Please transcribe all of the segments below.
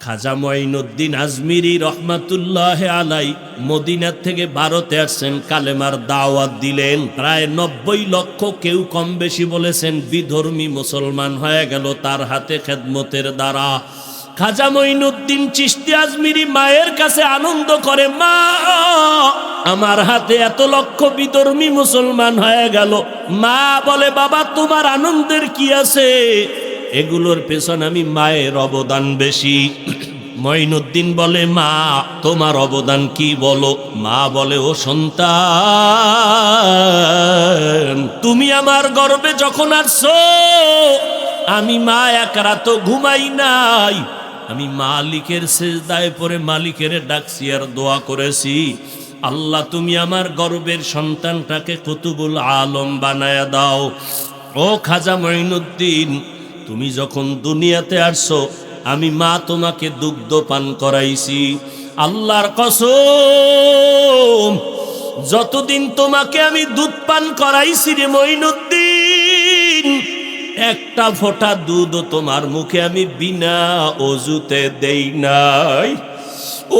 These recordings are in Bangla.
খাজা মঈনুদ্দিন আজমিরি রহমাতুল্লাহ আলাই মদিনা থেকে ভারতে আসছেন, কালেমার দাওয়াত দিলেন। প্রায় 90 লক্ষ, কেউ কম বেশি বলেছেন, বিধর্মী মুসলমান হয়ে গেল তার হাতে খেদমতের দ্বারা। খাজা মঈনুদ্দিন চিশতি আজমিরি মায়ের কাছে আনন্দ করে, মা আমার হাতে এত লক্ষ বিধর্মী মুসলমান হয়ে গেল। মা বলে, বাবা তোমার আনন্দের কি আছে, এগুলোর পেছনে আমি মায়ের অবদান বেশি। মঈনুদ্দিন বলে, মা তোমার অবদান কি বলো? মা বলে, ও সন্তান, তুমি আমার গর্ভে যখন আসছো আমি মা এক রাতও ঘুমাই নাই। আমি মালিকের সেজদায় পড়ে মালিকের ডাকছি আর দোয়া করেছি, আল্লাহ তুমি আমার গর্বের সন্তানটাকে কুতুবুল আলম বানায়া দাও। ও খাজা মঈনুদ্দিন, তুমি যখন দুনিয়াতে আসছো আমি মা তোমাকে দুগ্ধ পান করাইছি। আল্লাহর কসম, যতদিন তোমাকে আমি দুধ পান করাইছি রে মঈনুদ্দিন, একটা ফোঁটা দুধও তোমার মুখে আমি বিনা অজুতে দেই নাই।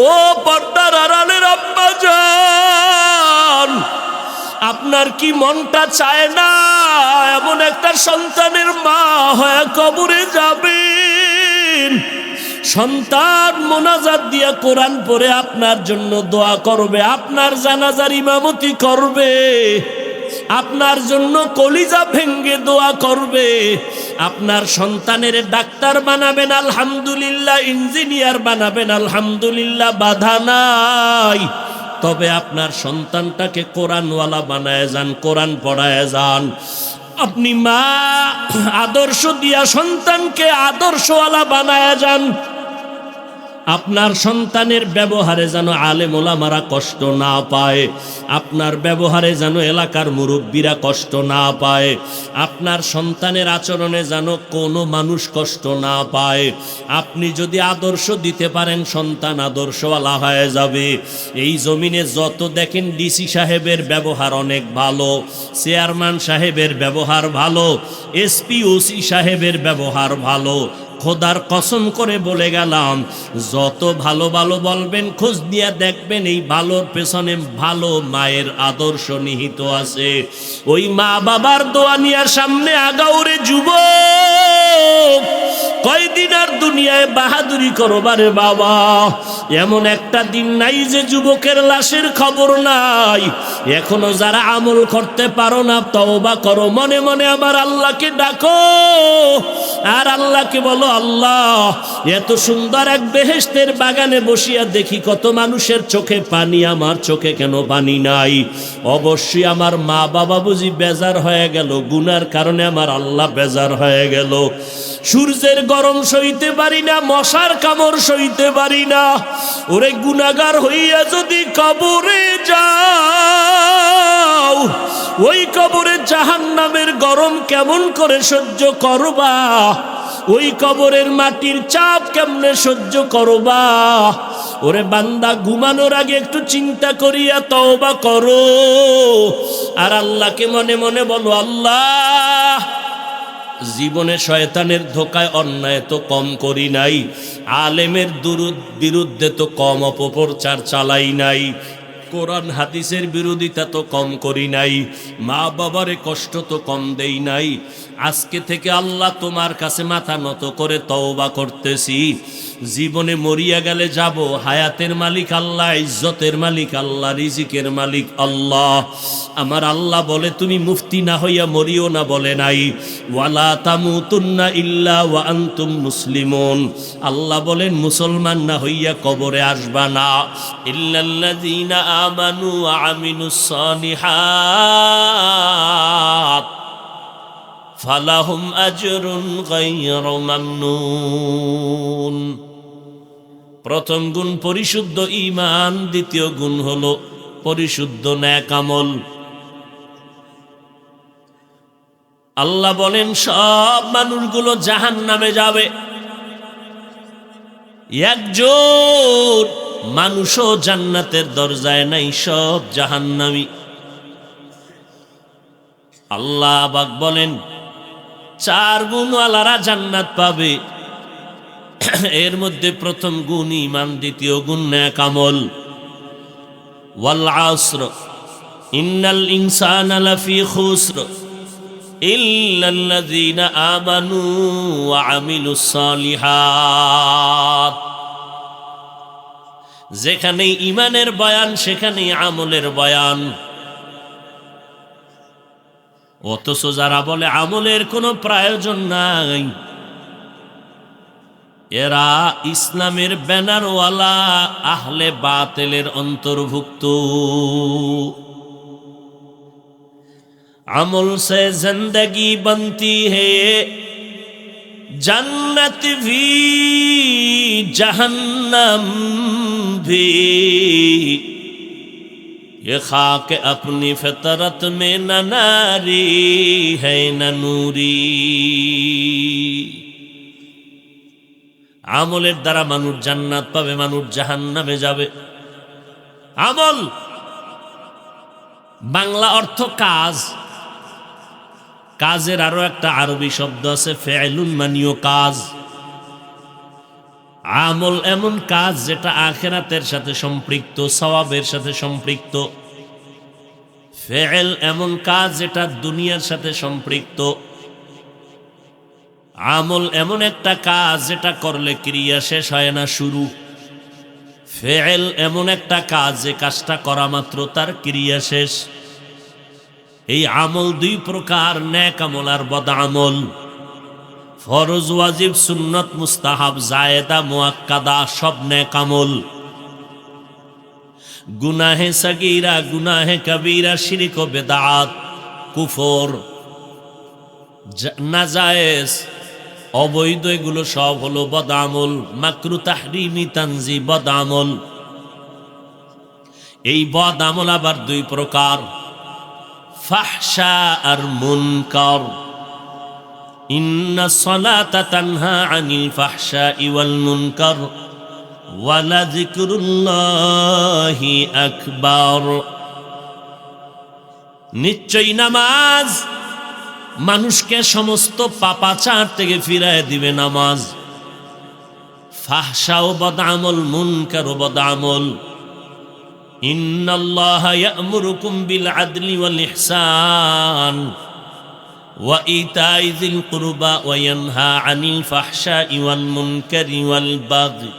ও পর্দার আড়ালের আব্বা জান, আপনার কি মনটা চায় না এমন একটা সন্তানের মা হয়ে কবরে যাবেন? সন্তান মোনাজাত দিয়া কোরআন পড়ে আপনার জন্য দোয়া করবে, আপনার জানাজার ইমামতি করবে, আপনার জন্য কলিজা ভেঙ্গে দোয়া করবে। আপনার সন্তানের ডাক্তার বানাবেন আলহামদুলিল্লাহ, ইঞ্জিনিয়ার বানাবেন আলহামদুলিল্লাহ, বাধা নাই। তবে আপনার সন্তানটাকে কোরআনওয়ালা বানায় যান, কোরআন পড়ায় যান। আপনি মা আদর্শ দিয়া সন্তানকে আদর্শওয়ালা বানায় যান। আপনার সন্তানের ব্যবহারে যেন আলেম ওলামারা কষ্ট না পায়, আপনার ব্যবহারে যেন এলাকার মুরব্বীরা কষ্ট না পায়, আপনার সন্তানের আচরণে যেন কোনো মানুষ কষ্ট না পায়। আপনি যদি আদর্শ দিতে পারেন, সন্তান আদর্শওয়ালা হয়ে যাবে। এই জমিনে যত দেখেন ডিসি সাহেবের ব্যবহার অনেক ভালো, চেয়ারম্যান সাহেবের ব্যবহার ভালো, এসপি ওসি সাহেবের ব্যবহার ভালো। খোদার কসম করে বলে গেলাম, যত ভালো ভালো বলবেন খোঁজ দিয়ে দেখবেন এই ভালোর পেছনে ভালো মায়ের আদর্শ নিহিত আছে। ওই মা বাবার দোয়া নিয়ার সামনে আগাউরে যুবক, কয়দিন আর দুনিয়ায় বাহাদুরি করবারে বাবা? এমন একটা দিন নাই যে যুবকের লাশের খবর নাই। এখনো যারা আমল করতে পারো না, তওবা করো, মনে মনে আমার আল্লাহকে ডাকো আর আল্লাহকে বলো, আল্লাহ এত সুন্দর এক বেহেশতের বাগানে বসিয়া দেখি কত মানুষের চোখে পানি, আমার চোখে কেন পানি নাই? অবশ্যই আমার মা বাবা বুঝি বেজার হয়ে গেল, গুনার কারণে আমার আল্লাহ বেজার হয়ে গেল। সূর্যের গরম সইতে পারি না, মশার কামড় সইতে পারি না। ওরে গুনাহগার হইয়া যদি কবরে যাও, ওই কবরে জাহান্নামের গরম কেমন করে সহ্য করবা? ওই কবরের মাটির চাপ কেমনে সহ্য করবা? ওরে বান্দা, ঘুমানোর আগে একটু চিন্তা করিয়া তওবা করো আর আল্লাহকে মনে মনে বলো, আল্লাহ জীবনে শয়তানের ধোকায় অন্যায় তো কম করি নাই, আলেমের বিরুদ্ধে তো কম অপপ্রচার চালাই নাই, কোরআন হাদিসের বিরোধিতা তো কম করি নাই, মা বাবারে কষ্ট তো কম দেই নাই। আজকে থেকে আল্লাহ তোমার কাছে মাথা নত করে তওবা করতেছি। জীবনে মরিয়া গেলে যাব, হায়াতের মালিক আল্লাহ, ইজ্জতের মালিক আল্লাহ, রিজিকের মালিক আল্লাহ। আমার আল্লাহ বলে, তুমি মুফতি না হইয়া মরিও না, বলে নাই ওয়ালা তামুতুন্না ইল্লা ওয়া আনতুম মুসলিমুন। আল্লাহ বলেন, মুসলমান না হইয়া কবরে আসবা না। ইল্লাল্লাযীনা আমানু ওয়া আমিলুস সালিহাত ফালাহুম আজরুন গায়রু মামনুন। প্রথম গুণ পরিশুদ্ধ ঈমান, দ্বিতীয় গুণ হলো পরিশুদ্ধ নেক আমল। আল্লাহ বলেন, সব মানুষগুলো জাহান্নামে যাবে, একজন মানুষও জান্নাতের দরজায় নাই, সব জাহান্নামী। আল্লাহ আবাক বলেন, 4 গুণওয়ালারা জান্নাত পাবে, এর মধ্যে প্রথম গুণ ঈমান, দ্বিতীয় গুণ নেক আমল। ওয়াল আসর ইন্নাল ইনসানা লাফি খুসর ইল্লাল্লাযীনা আমানু ওয়া আমিলুস সালিহাত। যেখানেই ঈমানের বয়ান সেখানেই আমলের বয়ান। অথচ যারা বলে আমলের কোনো প্রয়োজন নাই, এরা ইসলামের ব্যানারওয়ালা আহলে বাতিলের অন্তর্ভুক্ত। আমল সে জিंदगी बनती है, जन्नत भी जहन्नम भी, ये खाक अपनी फितरत में न नारी है न नूरी। আমলের দ্বারা মানুষ জান্নাত পাবে, মানুষ জাহান্নামে যাবে। আমল বাংলা অর্থ কাজ। কাজের আরো একটা আরবি শব্দ আছে ফেলুন, মানিও কাজ। আমল এমন কাজ যেটা আখিরাতের সাথে সম্পৃক্ত, সওয়াবের সাথে সম্পৃক্ত। ফেল এমন কাজ যেটা দুনিয়ার সাথে সম্পৃক্ত। আমল এমন একটা কাজ যেটা করলে ক্রিয়া শেষ হয় না, শুরু। ফেল এমন একটা কাজ যে কাজটা করা মাত্র তার ক্রিয়া শেষ। এই আমল দুই প্রকার, নেক আমল আর বদ আমল। ফরজ, ওয়াজিব, সুন্নত, মুস্তাহাব, জায়েদা, মুআক্কাদা সব নেক আমল। গুনাহে সগীরা, গুনাহে কবীরা, শিরক ও বিদআত, কুফর, নাজায়েজ, অবৈধ, এগুলো সব হলো বদ আমল। মাকরু, তাহরিমি, তানজি বদ আমল। এই বদ আমল আবার দুই প্রকার, ফাহশা আর মুনকার। ইন্নাস সালাতা তানহা আনিল ফাহশাই ওয়াল মুনকার ওয়া লাযিকরুল্লাহি আকবার। নিশ্চয়ই নামাজ মানুষকে সমস্ত পাপাচার থেকে ফিরায় দিবে নামাজ। ফাহশা ও বদ আমল, মুনকার ও বদ আমল। ইন্নাল্লাহা ইয়া'মুরুকুম বিল আদলি ওয়াল ইহসান ওয়া ইতাই যিল কুরবা ওয়া ইয়ানহা আনিল ফাহশাই ওয়াল মুনকারি ওয়াল বাগই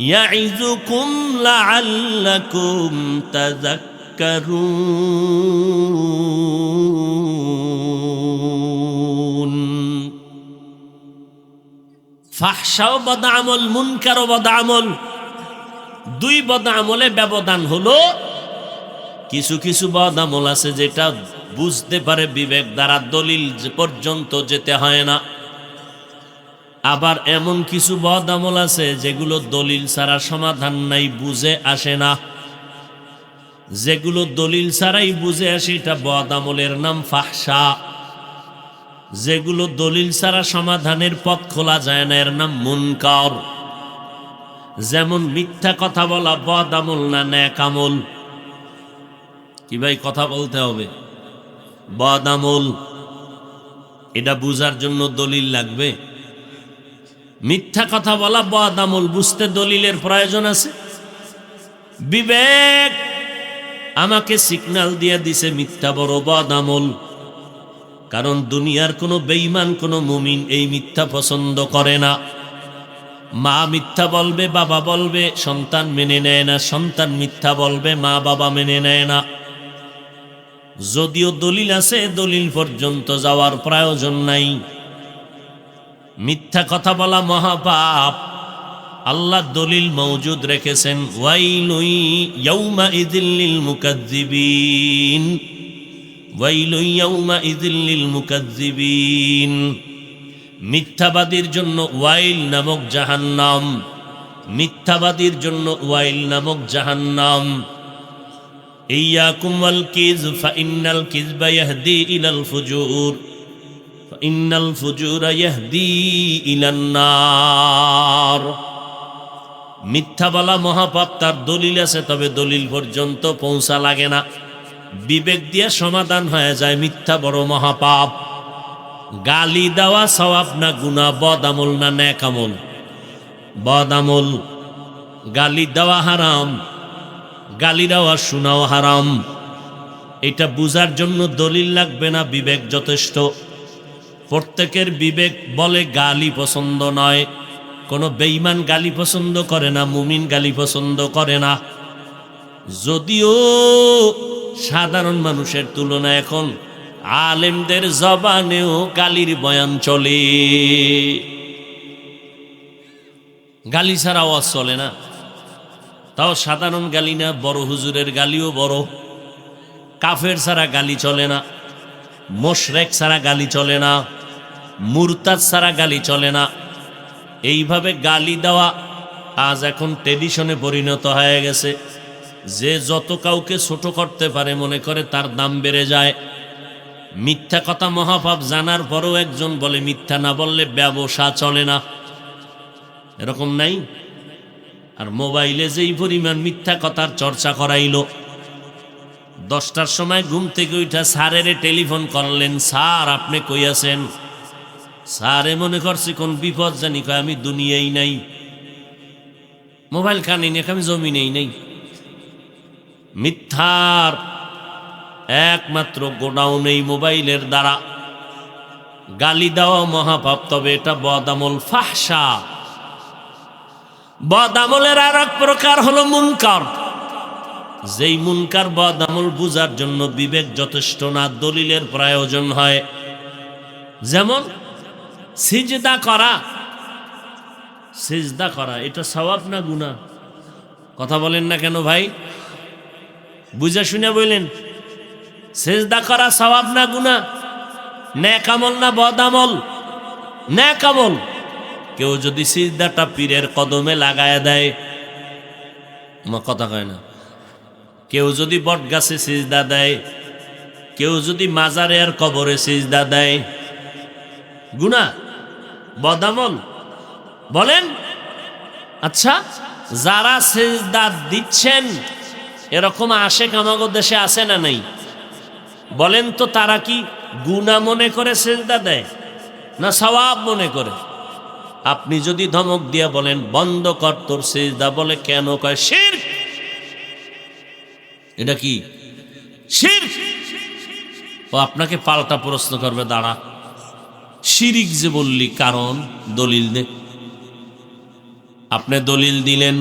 ইয়াইযুকুম লাআল্লাকুম তাযাক্কারুন। ফাহশা ও বদ আমল, মুনকার ও বদ আমল, দুই বদ আমলে ব্যবধান হলো কিছু কিছু বদ আমল আছে যেটা বুঝতে পারে বিবেক দ্বারা, দলিল পর্যন্ত যেতে হয় না। আবার এমন কিছু বদ আমল আছে যেগুলো দলিল ছাড়া সমাধান নাই, বুঝে আসে না। যেগুলো দলিল ছাড়াই বুঝে আসে এটা বদ আমলের নাম ফাহশা। যেগুলো দলিল ছাড়া সমাধানের পথ খোলা যায় না এর নাম মুনকার। যেমন মিথ্যা কথা বলা বদ আমল না নেক আমল? কি ভাই, কথা বলতে হবে। বদ আমল, এটা বুঝার জন্য দলিল লাগবে। মিথ্যা কথা বলা বদ আমল, বুঝতে দলিলের প্রয়োজন আছে। বিবেক আমাকে সিগন্যাল দিয়ে দিছে মিথ্যা বড় বদ আমল। কারণ দুনিয়ার কোনো বেঈমান, কোনো মুমিন এই মিথ্যা পছন্দ করে না। মা মিথ্যা বলবে, বাবা বলবে, সন্তান মেনে নেয় না। সন্তান মিথ্যা বলবে, মা বাবা মেনে নেয় না। যদিও দলিল আছে, দলিল পর্যন্ত যাওয়ার প্রয়োজন নাই। মিথ্যা কথা বলা মহাপাপ। আল্লাহ দলিল মওজুদ রেখেছেন, ওয়াইলুন ইয়াউমাইযিল লিল মুকাজ্জিবিন, ওয়াইলুন ইয়াউমাইযিল লিল মুকাজ্জিবিন। মিথ্যাবাদীর জন্য ওয়াইল নামক জাহান্নাম, মিথ্যাবাদীর জন্য ওয়াইল নামক জাহান্নাম। ইয়াকুম ওয়াল কিযব ফাইন্নাল কিযবা ইয়াহদি ইলাল ফুজুর ফাইন্নাল ফুজুরা ইয়াহদি ইলান নার। মিথ্যা বলা মহাপাপ, তার দলিল আছে, তবে দলিল পর্যন্ত পৌঁছা লাগে না। বিবেক দিয়ে সমাধান হয়ে যায় মিথ্যা বড় মহাপাপ। গালি দেওয়া সওয়াব না গুনাহ, বদ আমল না নেক আমল? বদ আমল। গালি দেওয়া হারাম, গালি দেওয়া শোনাও হারাম। এটা বুঝার জন্য দলিল লাগবে না, বিবেক যথেষ্ট। প্রত্যেকের বিবেক বলে গালি পছন্দ নয়। কোনো বেঈমান গালি পছন্দ করে না, মুমিন গালি পছন্দ করে না। যদিও সাধারণ মানুষের তুলনায় এখন আলেমদের জবানেও গালির বয়ান চলে। গালি ছাড়া আওয়াজ চলে না। তাও সাধারণ গালি না, বড় হুজুরের গালিও বড়। কাফের ছাড়া গালি চলে না, মুশরিক ছাড়া গালি চলে না, মুরতাদ ছাড়া গালি চলে না। এইভাবে গালি দেওয়া আজ এখন ট্রেডিশনে পরিণত হয়ে গেছে। যে যত কাউকে ছোট করতে পারে মনে করে তার দাম বেড়ে যায়। মিথ্যা কথা মহাপাপ জানার পরও একজন বলে মিথ্যা না বললে ব্যবসা চলে না, এরকম নাই? আর মোবাইলে যেই পরিমাণ মিথ্যা কথার চর্চা করাইল। 10টার সময় ঘুম থেকে উঠা স্যারের টেলিফোন করলেন, স্যার আপনি কই আছেন? স্যারে মনে করছে কোন বিপদ জানি, কয় আমি দুনিয়াই নাই। মোবাইল কানে নিয়ে আমি জমিনেই নাই। মিথ্যার একমাত্র গোডাউন এই মোবাইলের দ্বারা। গালি দেওয়া মহাপাপ, তবে এটা বদামল, ফাহশা। বদামলের আর এক প্রকার হলো মুনকার। যেই মুনকার বদামল বুঝার জন্য বিবেক যথেষ্ট না, দলিলের প্রয়োজন হয়। যেমন সিজদা করা। সিজদা করা এটা সওয়াব না গুনাহ? কথা বলেন না কেন ভাই? বুঝা শুনে বললেন। সিজদা করা সওয়াব না গুনাহ? নেক আমল না বদামল? নেক আমল। কেউ যদি সিজদাটা পীরের কদমে লাগায় দেয়, আমার কথা কয় না। কেউ যদি বট গাছে সিজদা দেয়, কেউ যদি মাজারে আর কবরে সিজদা দেয়, গুনাহ বদামল? বলেন। আচ্ছা, যারা সিজদা দিচ্ছেন এরকম আশেক আমাগো দেশে আছে না নাই? বলেন তো, তারা কি গুনাহ মনে করে সিজদা দেয় না সওয়াব মনে করে? আপনি যদি ধমক দিয়ে বলেন বন্ধ কর তোর সিজদা, বলে কেন? কয় শিরক। এটা কি শিরক? ও আপনাকে পাল্টা প্রশ্ন করবে, দাঁড়া শিরিক যে বললি কারণ দলিল দে। আপনি দলিল দিলেন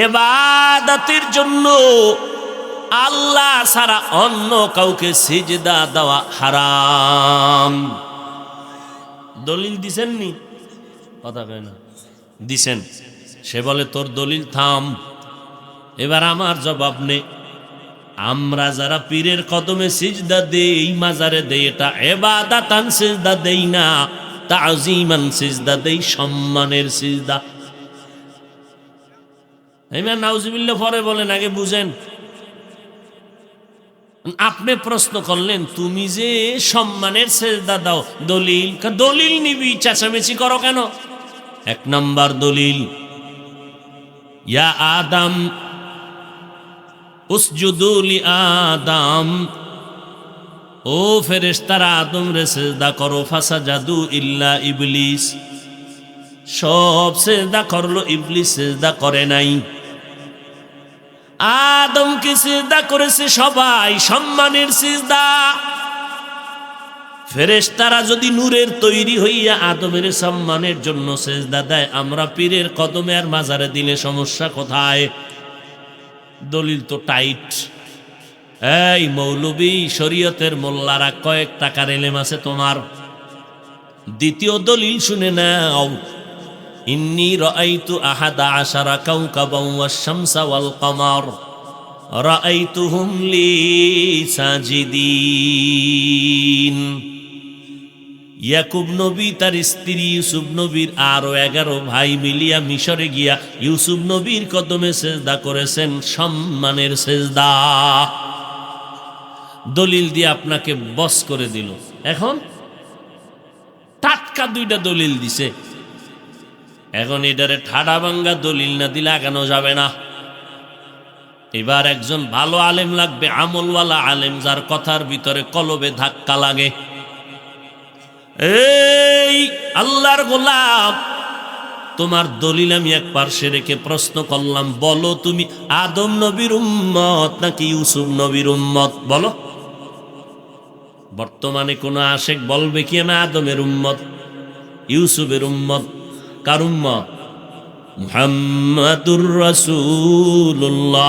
ইবাদতের জন্য আল্লাহ ছাড়া অন্য কাউকে সিজদা দেওয়া হারাম। দলিল দিছেন নি? কথা কয় না। দিছেন। সে বলে তোর দলিল থাম। এবার আমার জবাব নে, আমরা যারা পীরের কদমে সিজদা দেই, মাজারে দেই, এটা ইবাদাতান সিজদা দেই না, তাজিমান সিজদা দেই, সম্মানের সিজদা। এমন নাউজুবিল্লাহ পরে বলেন, আগে বুঝেন। আপনি প্রশ্ন করলেন তুমি যে সম্মানের সিজদা দাও, দলিল? দলিল নিবি, চেঁচামেচি করো কেন? 1 নম্বর দলিল, ইয়া আদম উসজুদু লি আদম, ও ফেরেশতারা আদম রে সিজদা করো। ফাসাজাদু ইল্লা ইবলিস, সব সিজদা করলো, ইবলিস সিজদা করে নাই। আদমকে সিজদা করেছে সবাই, সম্মানের সিজদা। ফেরেশতারা যদি নূরের তৈরি হইয়া আদমের সম্মানের জন্য সিজদা দেয়, আমরা পীরের কদমে আর মাজারে দিলে সমস্যা কোথায়? দলিল তো টাইট। এই মৌলবী শরীয়তের মোল্লারা, কয়েক টাকার এলেম আছে তোমার? দ্বিতীয় দলিল শুনে নাও, ইন্নী রাআইতু আহাদা আশারা কাওকাবান ওয়াশ শামসা ওয়াল কমার রাআইতুহুম লি সাজিদিন। ইয়াকুব নবী তার স্ত্রী ইউসুফ নবীর আরো 11 ভাই মিলিয়া মিশরে গিয়া ইউসুফ নবীর কদমে সিজদা করেছেন, সম্মানের সিজদা। দলিল দিয়ে আপনাকে বস করে দিল। এখন টাটকা 2টা দলিল দিছে। এখন এটারে ঠাডা ভাঙ্গা দলিল না দিলে আগানো যাবে না। এবার একজন ভালো আলেম লাগবে, আমলওয়ালা আলেম, যার কথার ভিতরে কলবে ধাক্কা লাগে। এই আল্লাহর গোলাম, তোমার দলিল আমি এক পার্শ্বে রেখে প্রশ্ন করলাম, বলো তুমি আদম নবীর উম্মত নাকি ইউসুফ নবীর উম্মত? বলো। বর্তমানে কোন আশেক বলবে কি আমি আদমের উম্মত, ইউসুফের উম্মত? কার উম্মত? মুহাম্মাদুর রাসূলুল্লাহ।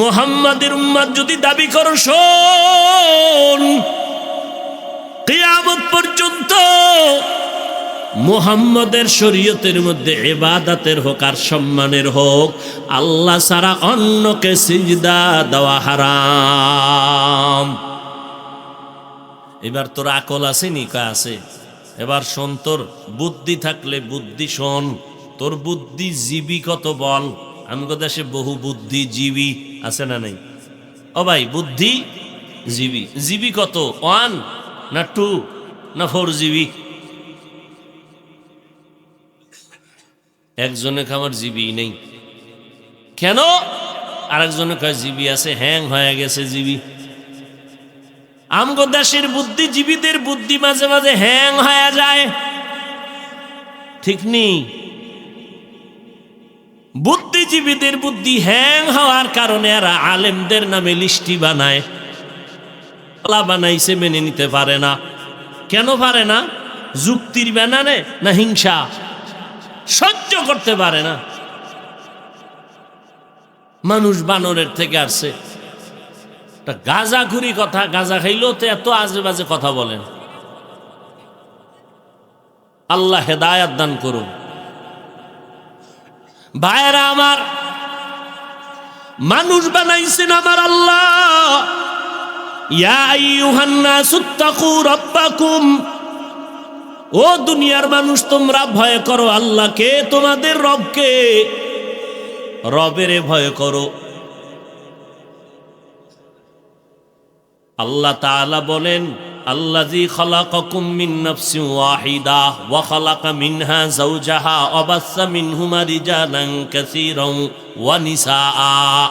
মুহাম্মাদের উম্মত যদি দাবি করো, শোন, কিয়ামত পর্যন্ত মুহাম্মাদের শরীয়তের মধ্যে ইবাদতের হোক আর সম্মানের হোক, আল্লাহ ছাড়া অন্যকে সিজদা দেওয়া হারাম। এবার তোর আকল আছে নিকা আছে? এবার শোন, তোর বুদ্ধি থাকলে বুদ্ধি শোন, তোর বুদ্ধিজীবী কত বল। আমগো দেশে বহু বুদ্ধিজীবী আছে না নাই? ও ভাই, বুদ্ধিজীবী জীবী কত? 1 না 2 না 4 জিবি? একজনে খামার জিবি নেই কেন? আরেকজনে কয় জিবি আছে, হ্যাং হয়ে গেছে জিবি। আমগো দেশের বুদ্ধিজীবীদের বুদ্ধি মাঝে মাঝে হ্যাং হয়ে যায়, ঠিক নেই? বুদ্ধিজীবীদের বুদ্ধি হ্যাং হওয়ার কারণে এরা আলেমদের নামে লিস্টি বানায়। আল্লাহ বানাইছে মেনে নিতে পারে না। কেন পারে না? যুক্তির বানানে না হিংসা? সহ্য করতে পারে না। মানুষ বানরের থেকে আসছে। গাঁজাখুরি কথা, গাঁজা খাইলেও তো এত আজে বাজে কথা বলেন। আল্লাহ হেদায়াত দান করুন। ভাইরা আমার, মানুষ বানাইছেন আমার আল্লাহ। ইয়া আইয়ুহান নাসুত্তাকু রাব্বাকুম, ও দুনিয়ার মানুষ তোমরা ভয় করো আল্লাহকে, তোমাদের রবকে, রবেরে ভয় করো। আল্লাহ তাআলা বলেন, আল্লাযী খালাকাকুম মিন নাফসিন ওয়াহিদা ওয়া খালাকা মিনহা যাওজাহা ওয়া বাসসা মিনহুমা রিজালান কাসীরান ওয়া নিসাআ।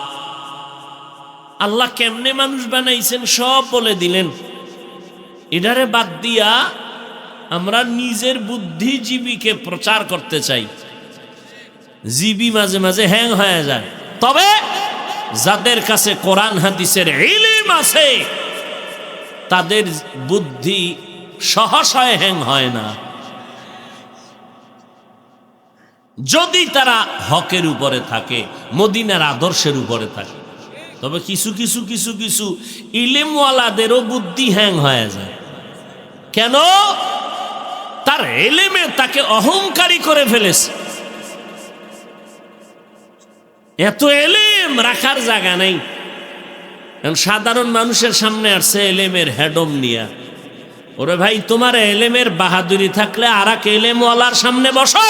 আল্লাহ কেমনে মানুষ বানাইছেন সব বলে দিলেন। এটারে বাদ দিয়া আমরা নিজের বুদ্ধিজীবীকে প্রচার করতে চাই। জীবী মাঝে মাঝে হ্যাং হয়ে যায়। তবে যাদের কাছে কোরআন হাদিসের ইলম আছে তাদের বুদ্ধি সহসায় হ্যাং হয় না, যদি তারা হকের উপরে থাকে, মদিনার আদর্শের উপরে থাকে। তবে কিছু কিছু কিছু কিছু ইলমওয়ালাদেরও বুদ্ধি হ্যাং হয়ে যায়। কেন? তার এলেমে তাকে অহংকারী করে ফেলেছে। এত এলেম রাখার জায়গা নেই। সাধারণ মানুষের সামনে আসছে এলেমের হেডম নিয়া। ওরে ভাই, তোমার এলেমের বাহাদুরি থাকলে আর এক এলেমওয়ালার সামনে বসো।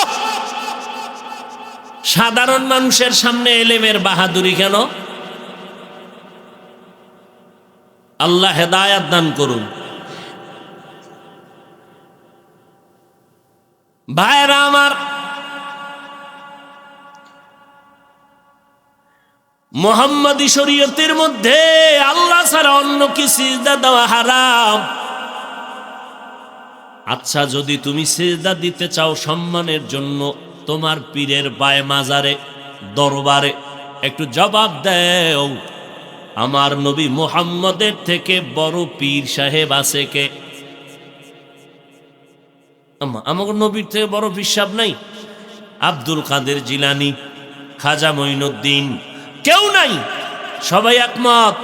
সাধারণ মানুষের সামনে এলেমের বাহাদুরি কেন? আল্লাহ হেদায়াত দান করুন। ভাইরা আমার, মুহাম্মাদি শরীয়তের মধ্যে আল্লাহ ছাড়া অন্যকে সিজদা দেওয়া হারাম। আচ্ছা, যদি তুমি সিজদা দিতে চাও সম্মানের জন্য তোমার পীরের পায়ে, মাজারে, দরবারে, একটু জবাব দাও। আমার নবী মুহাম্মদের থেকে বড় পীর সাহেব আছে কে? আমার নবীর থেকে বড় পীর সাহেব নাই। আব্দুল কাদের জিলানী, খাজা মঈনুদ্দিন, কেউ নাই। সবাই একমত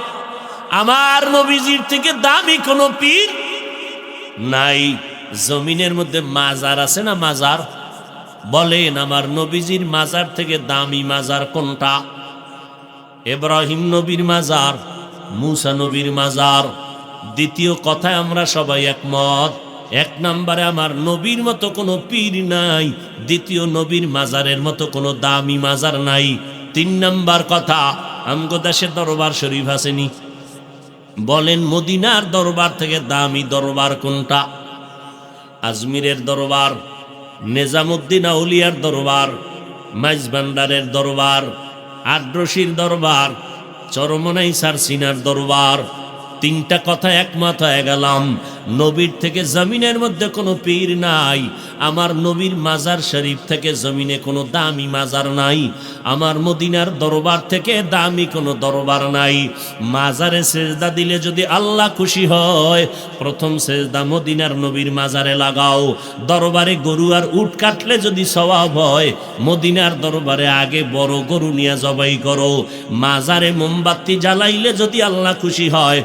আমার নবীজির থেকে দামি কোনো পীর নাই। জমিনের মধ্যে মাজার আছে না? মাজার বলেন, আমার নবীজির মাজার থেকে দামি মাজার কোনটা? ইব্রাহিম নবীর মাজার, মুসা নবীর মাজার। দ্বিতীয় কথায় আমরা সবাই একমত, 1 নম্বরে আমার নবীর মতো কোনো পীর নাই, দ্বিতীয় নবীর মাজারের মতো কোনো দামি মাজার নাই। 3 নম্বর কথা, আমগো দেশে দরবার শরীফ আসেনি। বলেন, মদিনার দরবার থেকে দামি দরবার কোনটা? আজমিরের দরবার, নিজামুদ্দিন আউলিয়ার দরবার, মাইজভান্ডারের দরবার, আদ্রশির দরবার, চরমনাই সারসিনার দরবার। 3টা কথা একমত হয়ে গেলাম। নবীর থেকে জমিনের মধ্যে কোনো পীর নাই। আমার নবীর মাজার শরীফ থেকে জমিনে কোনো দামি মাজার নাই, আমার মদিনার দরবার থেকে দামি কোনো দরবার নাই। মাজারে সেজদা দিলে যদি আল্লাহ খুশি হয়, প্রথম সেজদা মদিনার নবীর মাজারে লাগাও। দরবারে গরু আর উট কাটলে যদি সওয়াব হয়, মদিনার দরবারে আগে বড় গরু নিয়ে জবাই করো। মাজারে মোমবাতি জ্বালাইলে যদি আল্লাহ খুশি হয়,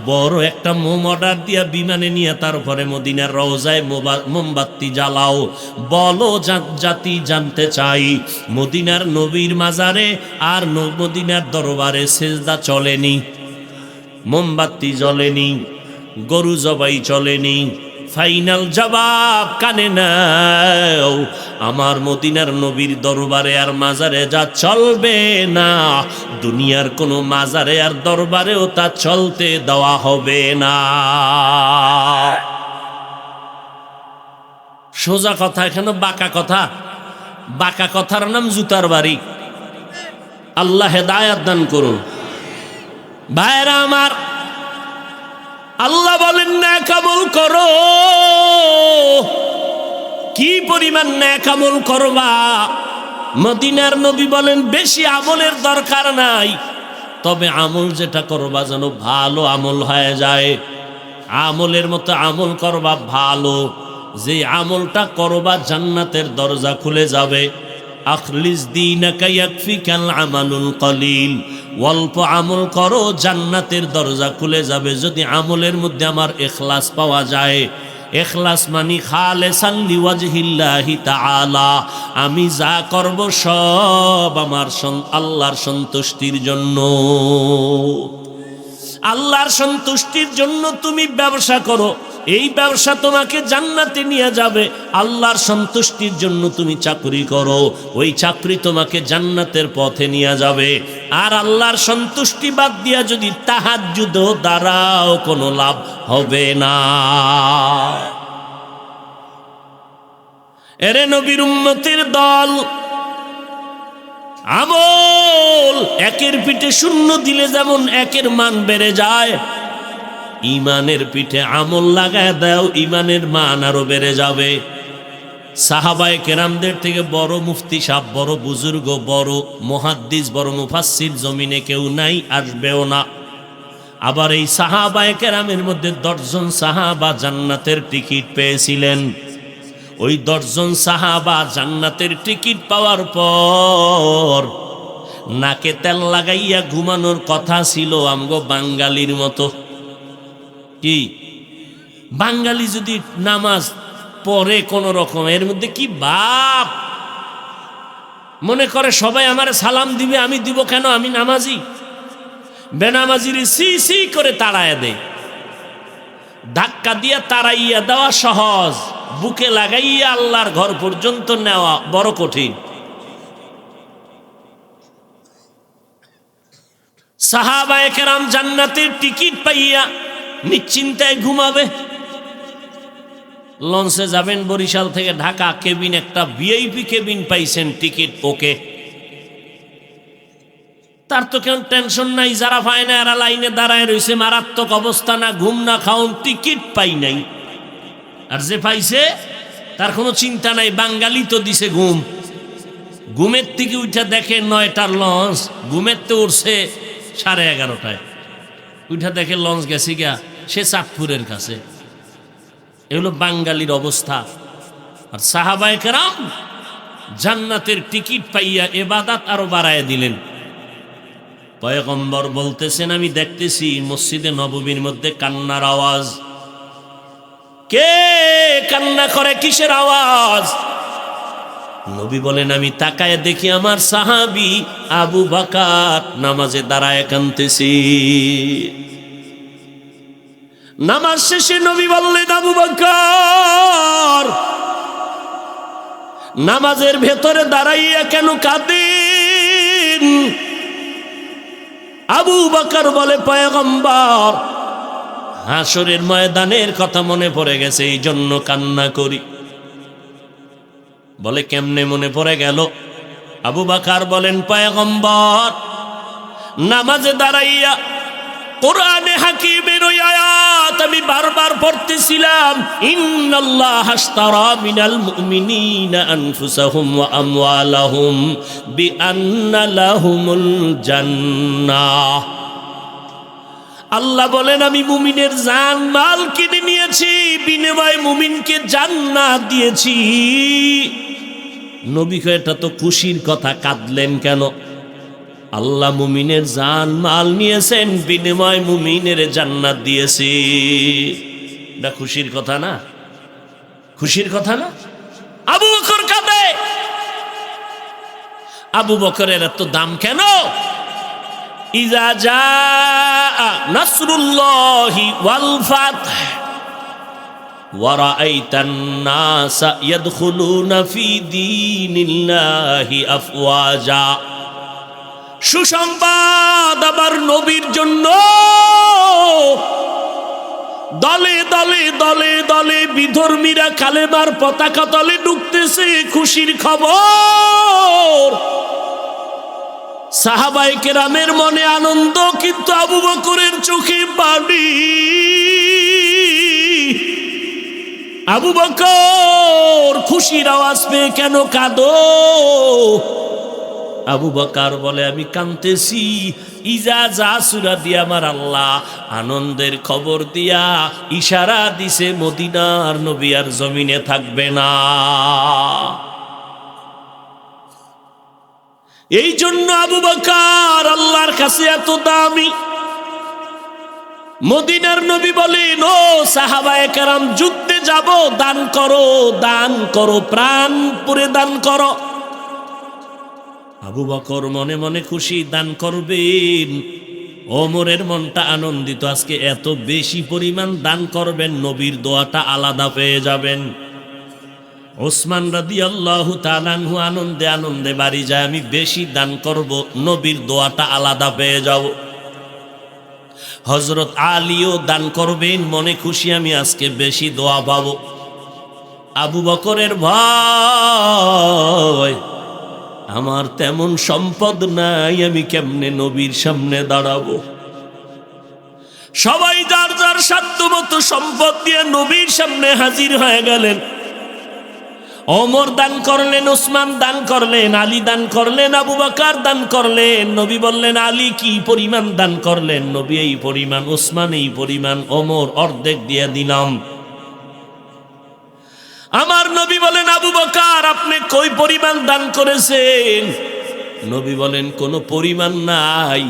বড় একটা মোম অর্ডার দিয়া বিমানে নিয়ে তারপরে মদিনার রওজায় মোমবাতি জ্বালাও। বলো জাতি জানতে চাই, মদিনার নবীর মাজারে আর মদিনার দরবারে সেজদা চলেনি, মোমবাতি জ্বলেনি, গরু জবাই চলেনি। ফাইনাল জবাব কানে নাও, আমার মদিনার নবীর দরবারে আর মাজারে যা চলবে না, দুনিয়ার কোনো মাজারে আর দরবারেও তা চলতে দেওয়া হবে না। সোজা কথা, এখানে বাঁকা কথা। বাঁকা কথার নাম জুতার বাড়ি। আল্লাহ হেদায়াত দান করুন। ভাইরা আমার, আল্লাহ বলেন নেক আমল করো। কি পরিমাণ নেক আমল করবা? মদিনার নবী বলেন বেশি আমলের দরকার নাই, তবে আমল যেটা করবা যেন ভালো আমল হয়ে যায়। আমলের মতো আমল করবা ভালো, যে আমলটা করবা জান্নাতের দরজা খুলে যাবে। আখলিস দীনাকা ইয়াকফিকাল আমালুল কলিল, অল্প আমল করো জান্নাতের দরজা খুলে যাবে যদি আমলের মধ্যে আমার ইখলাস পাওয়া যায়। ইখলাস মানে খালিসান লিওয়াজহিল্লাহি তাআলা, আমি যা করব সব আমার আল্লাহর সন্তুষ্টির জন্য। আল্লাহর সন্তুষ্টির জন্য তুমি ব্যবসা করো, এই ব্যবসা তোমাকে জান্নাতে নিয়ে যাবে। আল্লাহর সন্তুষ্টির জন্য তুমি চাকরি করো, ওই চাকরি তোমাকে জান্নাতের পথে নিয়ে যাবে। আর আল্লাহর সন্তুষ্টি বাদ দিয়া যদি তাহাজ্জুদ দ্বারাও কোনো লাভ হবে না। এরে নবীর উম্মতের দল, আমল একের পিঠে শূন্য দিলে যেমন একের মান বেড়ে যায়, ইমানের পিঠে আমল লাগায় দাও, ইমানের মান আরো বেড়ে যাবে। সাহাবায়ে কেরামদের থেকে বড় মুফতি সাহেব, বড় বুজুর্গ, বড় মুহাদ্দিস, বড় মুফাসসির জমিনে কেউ নাই, আসবেও না। আবার এই সাহাবায়ে কেরামের মধ্যে 10 জন সাহাবা জান্নাতের টিকিট পেয়েছিলেন। ওই 10 জন সাহাবা জান্নাতের টিকিট পাওয়ার পর নাকে তেল লাগাইয়া ঘুমানোর কথা ছিল আমগো বাঙালির মতো। কি বাঙালি যদি নামাজ পড়ে কোন রকম, এর মধ্যে কি বাপ মনে করে সবাই আমার সালাম দিবে, আমি দিব কেন, আমি নামাজি। বেনামাজির সি সি করে তাড়াইয়া দেয়। ধাক্কা দিয়া তাড়াইয়া দেওয়া সহজ, বুকে লাগাইয়া আল্লাহর ঘর পর্যন্ত নেওয়া বড় কঠিন। সাহাবায়ে কেরাম জান্নাতের টিকিট পাইয়া নিশ্চিন্তায় ঘুমাবে। লঞ্চে যাবেন বরিশাল থেকে ঢাকা, কেবিন একটা ভিআইপি কেবিন পাইছেন, টিকিট ওকে, তার তো কেন টেনশন নাই। যারা পায় না এরা লাইনে দাঁড়ায় রয়েছে, মারাত্মক অবস্থা, না ঘুম না খাওন, টিকিট পাই নাই। আর যে পাইছে তার কোনো চিন্তা নাই, বাঙালি তো দিছে ঘুম। ঘুমের থেকে উঠা দেখে 9টার লঞ্চ, ঘুমের তো উঠছে 11:30টায়, উঠা দেখে লঞ্চ গেছে গিয়া সে চাঁদপুরের কাছে। এগুলো বাঙালির অবস্থা। আর সাহাবায়ে কেরাম জান্নাতের টিকিট পাইয়া ইবাদত আরো বাড়ায় দিলেন। পয়গম্বর বলতেছেন, আমি দেখতেছি মসজিদে নববীর মধ্যে কান্নার আওয়াজ। কে কান্না করে, কিসের আওয়াজ? নবী বলেন, আমি তাকায় দেখি আমার সাহাবী আবু বকর নামাজে দাঁড়ায় কাঁদতেছি। নামাজ শেষে নবী বললেন, আবু বকর নামাজের ভেতরে দাঁড়াইয়া কেন কাঁদেন? আবু বকর বলে, পয়গম্বর হাসরের ময়দানের কথা মনে পড়ে গেছে, এই জন্য কান্না করি। বলে, কেমনে মনে পড়ে গেল? আবু বকর বলেন, পয়গম্বর নামাজে দাঁড়াইয়া কোরআনে হাকিমের ওই আয়াত আমি বারবার পড়তেছিলাম, ইন্নাল্লাহ আশতারা মিনাল মুমিনিনা আনফুসাহুম ওয়া আমওয়ালাহুম বিআন্না লাহুমুল জান্নাহ। আল্লাহ বলেন আমি মুমিনের জান মাল কিনে নিয়েছি, বিনিময়ে মুমিনকে জান্নাত দিয়েছি। নবী কয় এটা তো খুশির কথা, কাঁদলেন কেন? আল্লাহ মুমিনের জান মাল নিয়েছেন, বিনিময় মুমিনের জান্নাত দিয়েছি। এটা খুশির কথা না? খুশির কথা না? আবু বকর কাঁদে। আবু বকরের এত দাম কেন? ইজা জাআ নাসরুল্লাহি ওয়াল ফাতহ ওয়া রাআইতান নাসা ইয়াদখুলুনা ফি দীনিল্লাহি আফওয়াজা। সুসংবাদ আমার নবীর জন্য। দলে দলে দলে দলে বিধর্মীরা কালেমার পতাকা তলে ঢুকতেছে, খুশির খবর। সাহাবায়ে কেরামের মনে আনন্দ, কিন্তু আবু বকরের চোখে পানি। আবু বকর খুশির আওয়াজ পেয়ে কেন কাঁদো? আবু বকর বলে আমি কাঁদতেছি ইজা যা সূরা দিয়া আমার আল্লাহ আনন্দের খবর দিয়া ইশারা দিছে মদিনার নবী আর জমিনে থাকবে না। এই জন্য আবু বকর আল্লাহর কাছে এত দামি। মদিনার নবী বলেন, ও সাহাবায়ে কেরাম যুদ্ধে যাব, দান করো, দান করো, প্রাণ পুরে দান করো। আবু বকর মনে মনে খুশি, দান করবেন। ওমরের মনটা আনন্দিত, আজকে এত বেশি পরিমাণ দান করবেন, নবীর দোয়াটা আলাদা পেয়ে যাবেন। ওসমান রাদিয়াল্লাহু তাআলা আনহু আনন্দে আনন্দে বাড়ি যায়, আমি বেশি দান করব, নবীর দোয়াটা আলাদা পেয়ে যাব। হযরত আলীও দান করবেন, মনে খুশি আমি আজকে বেশি দোয়া পাবো। আবু বকরের ভয়, আমার তেমন সম্পদ নাই, আমি কেমনে নবীর সামনে দাঁড়াবো। সবাই যার যার সাধ্যমতো সম্পদ দিয়ে নবীর সামনে হাজির হয়ে গেলেন। ওমর দান করলেন, ওসমান দান করলেন, আলী দান করলেন, আবু বকর দান করলেন। নবী বললেন, আলী কি পরিমাণ দান করলেন? নবী এই পরিমাণ, ওসমান এই পরিমাণ, ওমর অর্ধেক দিয়ে দিলাম। আমার নবী বলেন, আবু বকর আপনি কই পরিমাণ দান করেছেন? নবী বলেন, কোনো পরিমাণ নাই,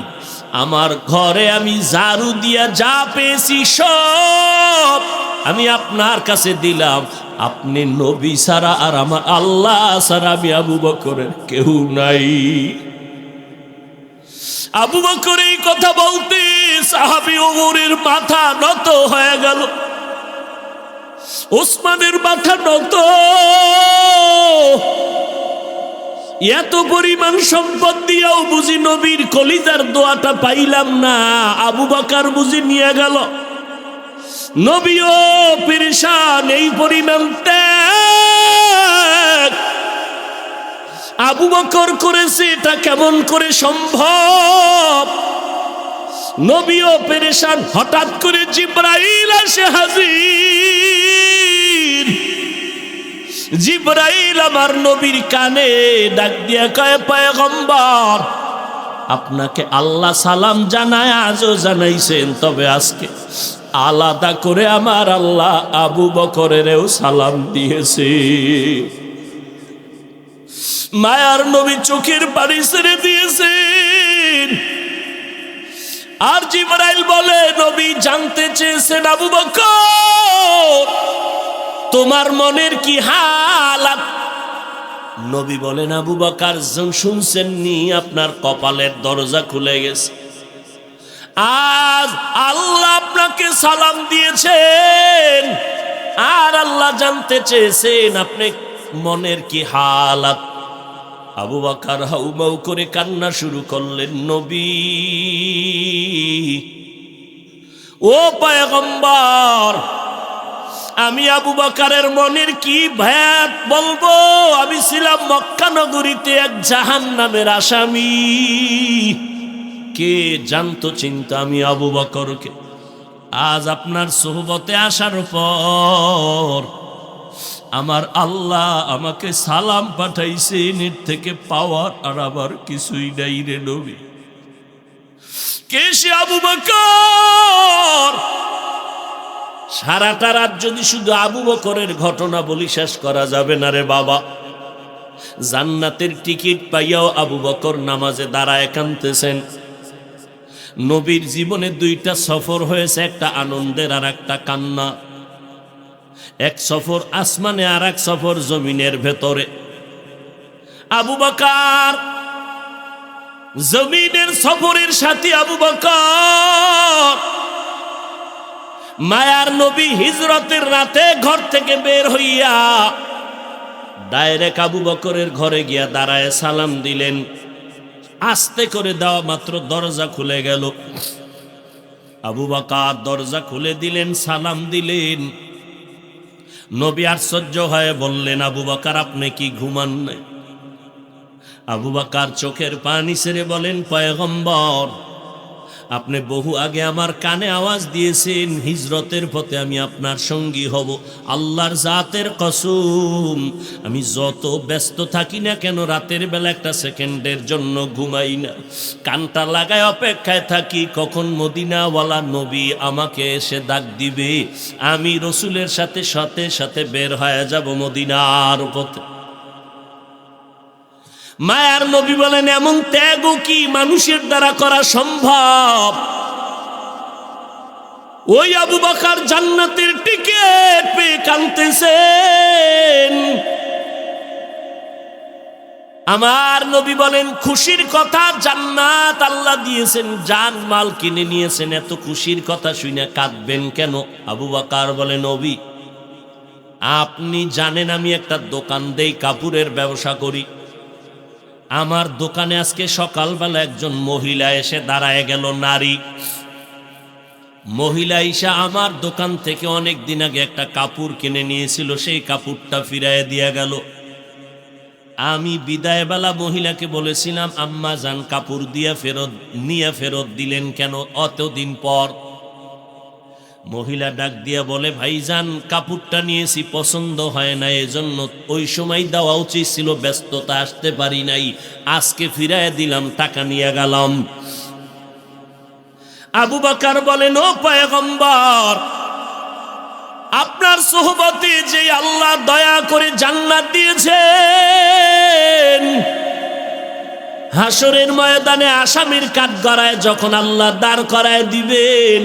আমার ঘরে আমি ঝাড়ু দিয়া যা পেয়েছি সব আমি আপনার কাছে দিলাম। আপনি নবী ছাড়া আর আমার আল্লাহ ছাড়া আমি আবু বকরের কেউ নাই। আবু বকর এই কথা বলতে সাহাবী ওমরের মাথা নত হয়ে গেল, ওসমানের মাথা নত। এত পরিমাণ সম্পদ দিয়েও বুঝি নবীর কলিজার দোয়াটা পাইলাম না। আবু বকর বুঝি নিয়ে গেল, নবীও পেরেশান। এই পরিমাণ ত্যাগ আবু বকর করেছে, এটা কেমন করে সম্ভব? নবীও পেরেশান। হঠাৎ করে জিবরাইল আসে হাজির। জিবরাইল আমার নবীর কানে ডাক দিয়া কয়, পয়গম্বর আপনাকে আল্লাহ সালাম জানায়, আজও জানাইছেন, তবে আজকে আলাদা করে আমার আল্লাহ আবু বকরেরও সালাম দিয়েছে। মায়ার নবী চোখের পানি ছেড়ে দিয়েছেন। আর জিবরাইল বলে, নবী জানতে চেয়েছেন আবু বকর তোমার মনের কি হালাত? নবী বলেন, আবু বকর শুনছেন নি, আপনার কপালের দরজা খুলে গেছে। আজ আল্লাহ আপনাকে সালাম দিয়েছেন, আর আল্লাহ জানতে চেয়েছেন আপনি মনের কি হালাত। আবু বকর হাউমাউ করে কান্না শুরু করলেন, নবী ও পয়গম্বর, আমি আবু বকরের মনের কি ভেদ বলবো? আমি ছিলাম মক্কা নগরীতে এক জাহান্নামের আসামি। কে জানতো চিন্তা আমি আবু বকরকে। আজ আপনার সোহবতে আসার পর আমার আল্লাহ আমাকে সালাম পাঠাইছেন, এর থেকে পাওয়ার আর আবার কিছুই নাই রে নবী। কে সে আবু বকর? সারাটা রাত যদি শুধু আবু বকরের ঘটনা বলি শেষ করা যাবে না রে বাবা। জান্নাতের টিকিট পাইয়াও আবু বকর নামাজে দাঁড়ায় কাঁদতেছেন। নবীর জীবনে দুইটা সফর হয়েছে, একটা আনন্দের আর একটা কান্না। এক সফর আসমানে আর এক সফর জমিনের ভেতরে। আবু বকর জমিনের সফরের সাথে আবু বকর মায়ার নবী হিজরতের রাতে ঘর থেকে বের হইয়া ডাইরেক্ট আবু বকরের ঘরে গিয়া দাঁড়ায় সালাম দিলেন। আস্তে করে দেওয়া মাত্র দরজা খুলে গেল। আবু বকর দরজা খুলে দিলেন, সালাম দিলেন। নবী আশ্চর্য হয়ে বললেন, আবু বকর আপনি কি ঘুমান নাই? আবু বকর চোখের পানি ছেড়ে বলেন, পয়গম্বর আপনি বহু আগে আমার কানে আওয়াজ দিয়েছেন হিজরতের পথে আমি আপনার সঙ্গী হব। আল্লাহর জাতের কসম আমি যত ব্যস্ত থাকি না কেন রাতের বেলা একটা সেকেন্ডের জন্য ঘুমাই না, কানটা লাগায় অপেক্ষায় থাকি কখন মদিনাওয়ালা নবী আমাকে এসে ডাক দিবে, আমি রসুলের সাথে সাথে সাথে বের হয়ে যাব মদিনার পথে। মায়ার নবী বলেন, এমন ত্যাগও কি মানুষের দ্বারা করা সম্ভব? ওই আবু বকর জান্নাতের টিকিট পেয়ে কাঁদতেছেন। আমার নবী বলেন, খুশির কথা, জান্নাত আল্লাহ দিয়েছেন, জান মাল কিনে নিয়েছেন, এত খুশির কথা শুনে কাঁদবেন কেন? আবু বকর বলেন, নবী আপনি জানেন আমি একটা দোকান দেই, কাপড়ের ব্যবসা করি। আমার দোকানে আজকে সকালবেলা একজন মহিলা এসে দাঁড়ায় গেল, নারী মহিলা ঈশা আমার দোকান থেকে অনেক দিন আগে একটা কাপড় কিনে নিয়েছিল, সেই কাপড়টা ফিরাইয়া দিয়া গেল। আমি বিদায় বেলা মহিলাকে বলেছিলাম, আম্মা জান কাপড় দিয়া ফেরত দিলেন কেন অতদিন পর? মহিলা ডাক দিয়া বলে, ভাইজান কাপড়টা নিয়েছি পছন্দ হয় না, এজন্য ওই সময় দেওয়া উচিত ছিল, ব্যস্ততা আসতে পারি নাই, আজকে ফিরাইয়া দিলাম, টাকা নিয়ে গেলাম। আবু বকর বলেন, ও পয়গম্বর আপনার সোহবতে যে আল্লাহ দয়া করে জান্নাত দিয়েছেন, হাসরের ময়দানে আসামির কাঠগড়ায় যখন আল্লাহ দাঁড় করায় দিবেন,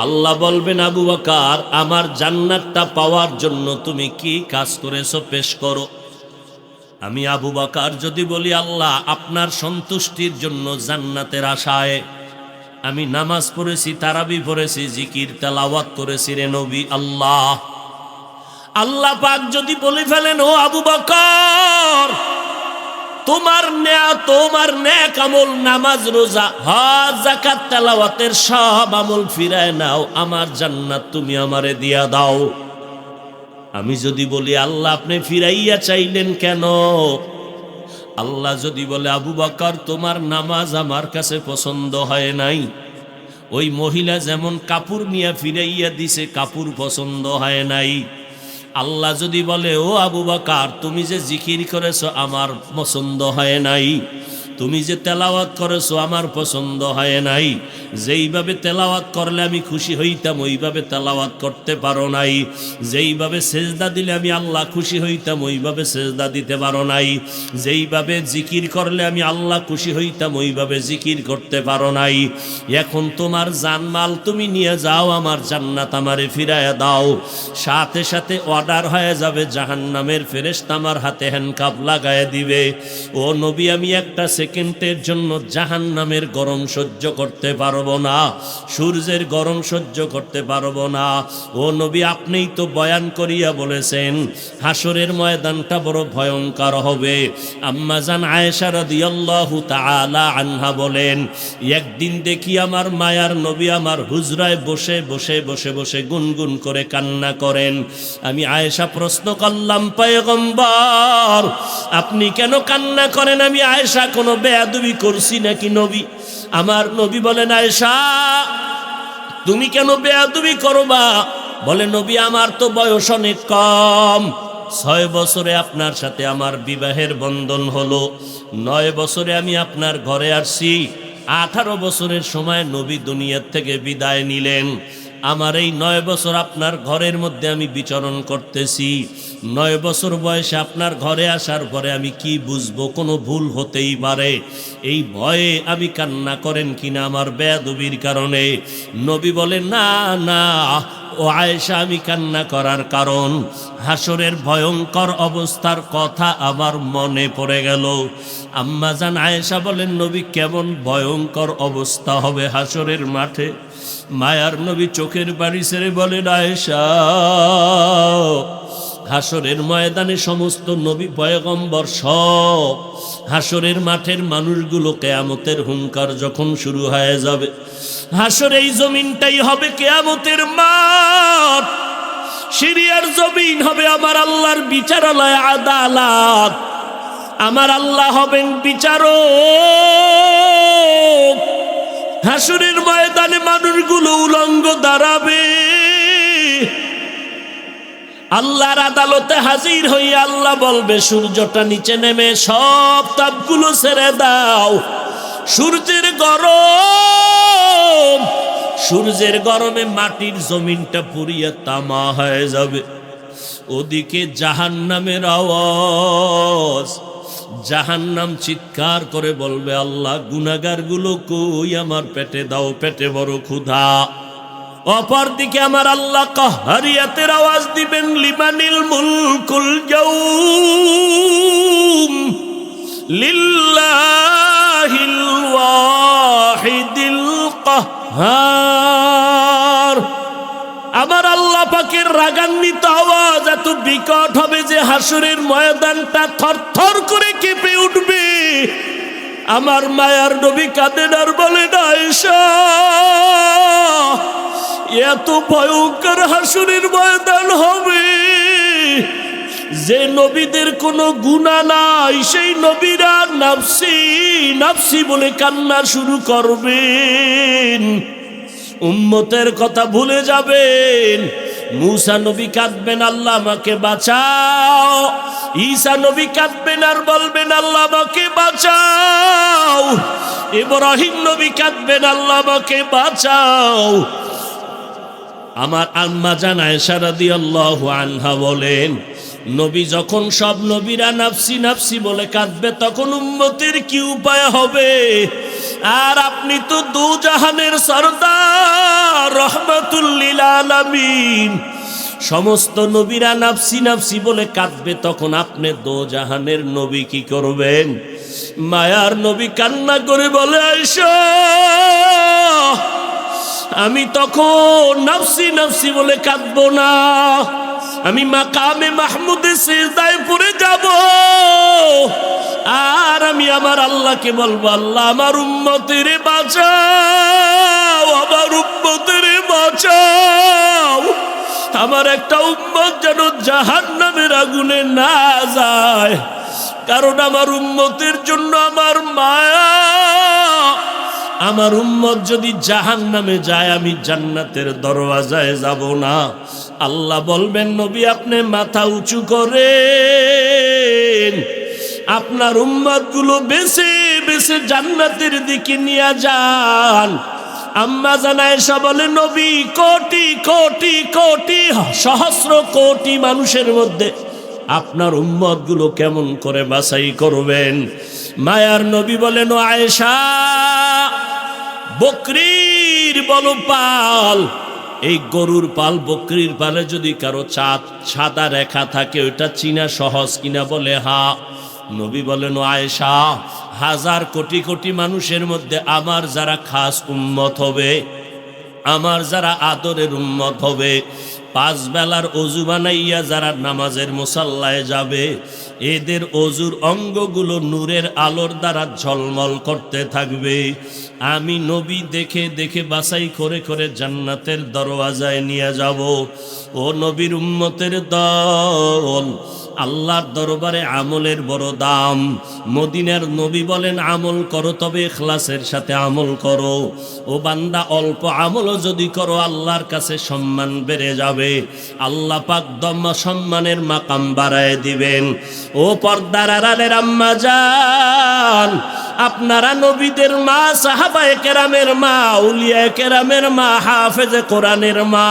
আল্লাহ বলবেন, আবু বকর আমার জান্নাতটা পাওয়ার জন্য তুমি কি কাজ করেছো পেশ করো। আমি আবু বকর যদি বলি, আল্লাহ আপনার সন্তুষ্টির জন্য জান্নাতের আশায় আমি নামাজ পড়েছি, তারাবি পড়েছি, জিকির তেলাওয়াত করেছি রে নবী। আল্লাহ পাক যদি বলে ফেলেন, ও আবু বকর তোমার নেক আমল, নামাজ রোজা হজ যাকাত তেলাওয়াতের সব আমল ফিরায় নাও, আমার জান্নাত তুমি আমারে দিয়া দাও। আমি যদি বলি, আল্লাহ আপনি ফিরাইয়া চাইলেন কেন? আল্লাহ যদি বলে, আবু বকর তোমার নামাজ আমার কাছে পছন্দ হয় নাই, ওই মহিলা যেমন কাপড় নিয়ে ফিরাইয়া দিছে কাপড় পছন্দ হয় নাই। আল্লাহ যদি বলে, ও আবু বকর তুমি যে জিকির করেছো আমার পছন্দ হয় নাই, তুমি যে তেলাওয়াত করেছো আমার পছন্দ হয় নাই, যেইভাবে তেলাওয়াত করলে আমি খুশি হইতাম ওইভাবে তেলাওয়াত করতে পারো নাই, যেইভাবে সেজদা দিলে আমি আল্লাহ খুশি হইতাম ওইভাবে সেজদা দিতে পারো নাই, যেইভাবে জিকির করলে আমি আল্লাহ খুশি হইতাম ওইভাবে জিকির করতে পারো নাই। এখন তোমার জানমাল তুমি নিয়ে যাও, আমার জান্নাত আমারে ফিরাইয়া দাও। সাথে সাথে অর্ডার হয়ে যাবে, জাহান্নামের ফেরেশতা আমার হাতে হ্যান্ডকাপ লাগায় দিবে। ও নবী আমি একটা সেকেন্ডের জন্য জাহান্নামের গরম সহ্য করতে পারবো না, সূর্যের গরম সহ্য করতে পারবো না। ও নবী আপনিই তো বয়ান করিয়া বলেছেন হাসরের ময়দানটা বড় ভয়ঙ্কর হবে। আম্মা জান আয়েশা রাদিয়াল্লাহু তাআলা আনহা বলেন, একদিন দেখি আমার মায়ার নবী আমার হুজরায় বসে বসে বসে বসে গুনগুন করে কান্না করেন। আমি আয়েশা প্রশ্ন করলাম, পয়গম্বর আপনি কেন কান্না করেন? আমি আয়েশা কোনো বেয়াদবি করছি নাকি নবী? আমার নবী বলেন, আয়েশা তুমি কেন বেয়াদবি করবা? বলে, নবী আমার তো বয়স অনেক কম, 6 বছরে আপনার সাথে আমার বিবাহের বন্ধন হলো, 9 বছরে আমি আপনার ঘরে আসছি, 18 বছরের সময় নবী দুনিয়ার থেকে বিদায় নিলেন। আমার এই 9 বছর আপনার ঘরের মধ্যে আমি বিচরণ করতেছি। 9 বছর বয়সে আপনার ঘরে আসার পরে আমি কি বুঝবো? কোনো ভুল হতেই পারে, এই ভয়ে আমি কান্না করেন কিনা আমার বেয়াদবির কারণে? নবী বলেন, না না ও আয়েশা, আমি কান্না করার কারণ হাসরের ভয়ঙ্কর অবস্থার কথা আমার মনে পড়ে গেল। আম্মা জান আয়েশা বলেন, নবী কেমন ভয়ঙ্কর অবস্থা হবে হাসরের মাঠে? মায়ার নবী চোখের বাড়ি ছেড়ে বলেন, আয়েশা হাসরের ময়দানে সমস্ত নবী পয়গম্বর সব হাসরের মাঠের মানুষগুলো কিয়ামতের হুঙ্কার যখন শুরু হয়ে যাবে, হাসর এই জমিনটাই হবে কিয়ামতের মাঠ, সিরিয়ার জমিন হবে আমার আল্লাহর বিচারালয়, আদালত। আমার আল্লাহ হবেন বিচারক। হাসরের ময়দানে মানুষগুলো উলঙ্গ দাঁড়াবে, আল্লাহর আদালতে হাজির হইয়া আল্লাহ বলবে, সূর্যটা নিচে নেমে সব তাপগুলো ছেড়ে দাও। সূর্যের গরমে মাটির জমিনটা পুড়িয়া তামা হয়ে যাবে। ওদিকে জাহান্নামের আওয়াজ, জাহান্নাম চিৎকার করে বলবে, আল্লাহ গুনাহগারগুলো কই? আমার পেটে দাও, পেটে বড় ক্ষুধা। অপরদিকে আমার আল্লাহ কাহরিয়াতের আওয়াজ দিবেন, লিমানিল মুলকুল ইয়াউম লিল্লাহিল ওয়াহিদিল কাহ্হার। আমার আল্লাহ পাকের রাগান্বিত আওয়াজ এত বিকট হবে যে হাসরের ময়দানটা থরথর করে কেঁপে উঠবে। আমার মায়ার নবী কাঁদেন আর বলেন, আয়েশা এত ভয়ঙ্কর হাসরের ময়দান হবে যে নবীদের কোনো গুনাহ নাই, সেই নবীরা নাফসি নাফসি বলে কান্না শুরু করবেন, উম্মতের কথা ভুলে যাবেন। মূসা নবী কাঁদবেন, আল্লাহ আমাকে বাঁচাও। ঈসা নবী কাঁদবেন আর বলবেন, আল্লাহ আমাকে বাঁচাও। ইব্রাহিম নবী কাঁদবেন, আল্লাহ আমাকে বাঁচাও। আমার আম্মা জান আয়েশা রাদিয়াল্লাহু আনহা বলেন, নবী যখন সব নবীরা নাফসি নাফসি বলে কাঁদবে, তখন উম্মতের কি উপায় হবে? আর আপনি তো দু জাহানের সরদার, রহমাতুল লিল আলামিন। সমস্ত নবীরা নাফসি নাফসি বলে কাঁদবে, তখন আপনি দু জাহানের নবী কি করবেন? মায়ার নবী কান্না করে বলে, আয়েশা আমি তখন নাফসি নাফসি বলে কাঁদবো না, আমি মাকামে মাহমুদে সিজদায় পড়ে যাব, আর আমি আমার আল্লাহকে বলবো, আল্লাহ আমার উম্মতের বাঁচাও, আমার উম্মতের বাঁচাও। আমার একটা উম্মত যেন জাহান্নামের আগুনে না যায়, কারণ আমার উম্মতের জন্য আমার মায়া। আমার উম্মত যদি জাহান্নামে যায়, আমি জান্নাতের দরওয়াজায় যাব না। আল্লাহ বলবেন, নবী আপনি মাথা উঁচু করেন, আপনার উম্মতগুলো বেছে বেছে জান্নাতের দিকে নিয়ে যান। আম্মা জান আয়েশা বলে, নবী কোটি কোটি কোটি সহস্র কোটি মানুষের মধ্যে আপনার উম্মতগুলো কেমন করে বাছাই করবেন? মায়ার নবী বলেন, ও আয়েশা বকরির বলো পাল, এই গরুর পাল বকরির পালে যদি কারো সাদা রেখা থাকে, ওইটা চিনা সহজ কিনা? বলে হ্যাঁ। নবী বলেন, ও আয়েশা হাজার কোটি কোটি মানুষের মধ্যে আমার যারা খাস উম্মত হবে, আমার যারা আদরের উম্মত হবে, 5 বেলার অজু বানাইয়া যারা নামাজের মুসাল্লায় যাবে, এদের অজুর অঙ্গগুলো নূরের আলোর দ্বারা ঝলমল করতে থাকবে। আমি নবী দেখে দেখে বাছাই করে করে জান্নাতের দরওয়াজায় নিয়ে যাব। ও নবীর উম্মতের দল, আল্লাহর দরবারে আমলের বড় দাম। মদিনার নবী বলেন, আমল করো তবে ইখলাসের সাথে আমল করো। ও বান্দা, অল্প আমলও যদি করো আল্লাহর কাছে সম্মান বেড়ে যাবে, আল্লাহ পাক সম্মানের মাকাম বাড়ায় দিবেন। ও পর্দার আড়ালের আম্মা জান, আপনারা নবীদের মা, সাহাবায়ে কেরামের মা, আউলিয়ায়ে কেরামের মা, হাফেজে কোরআনের মা।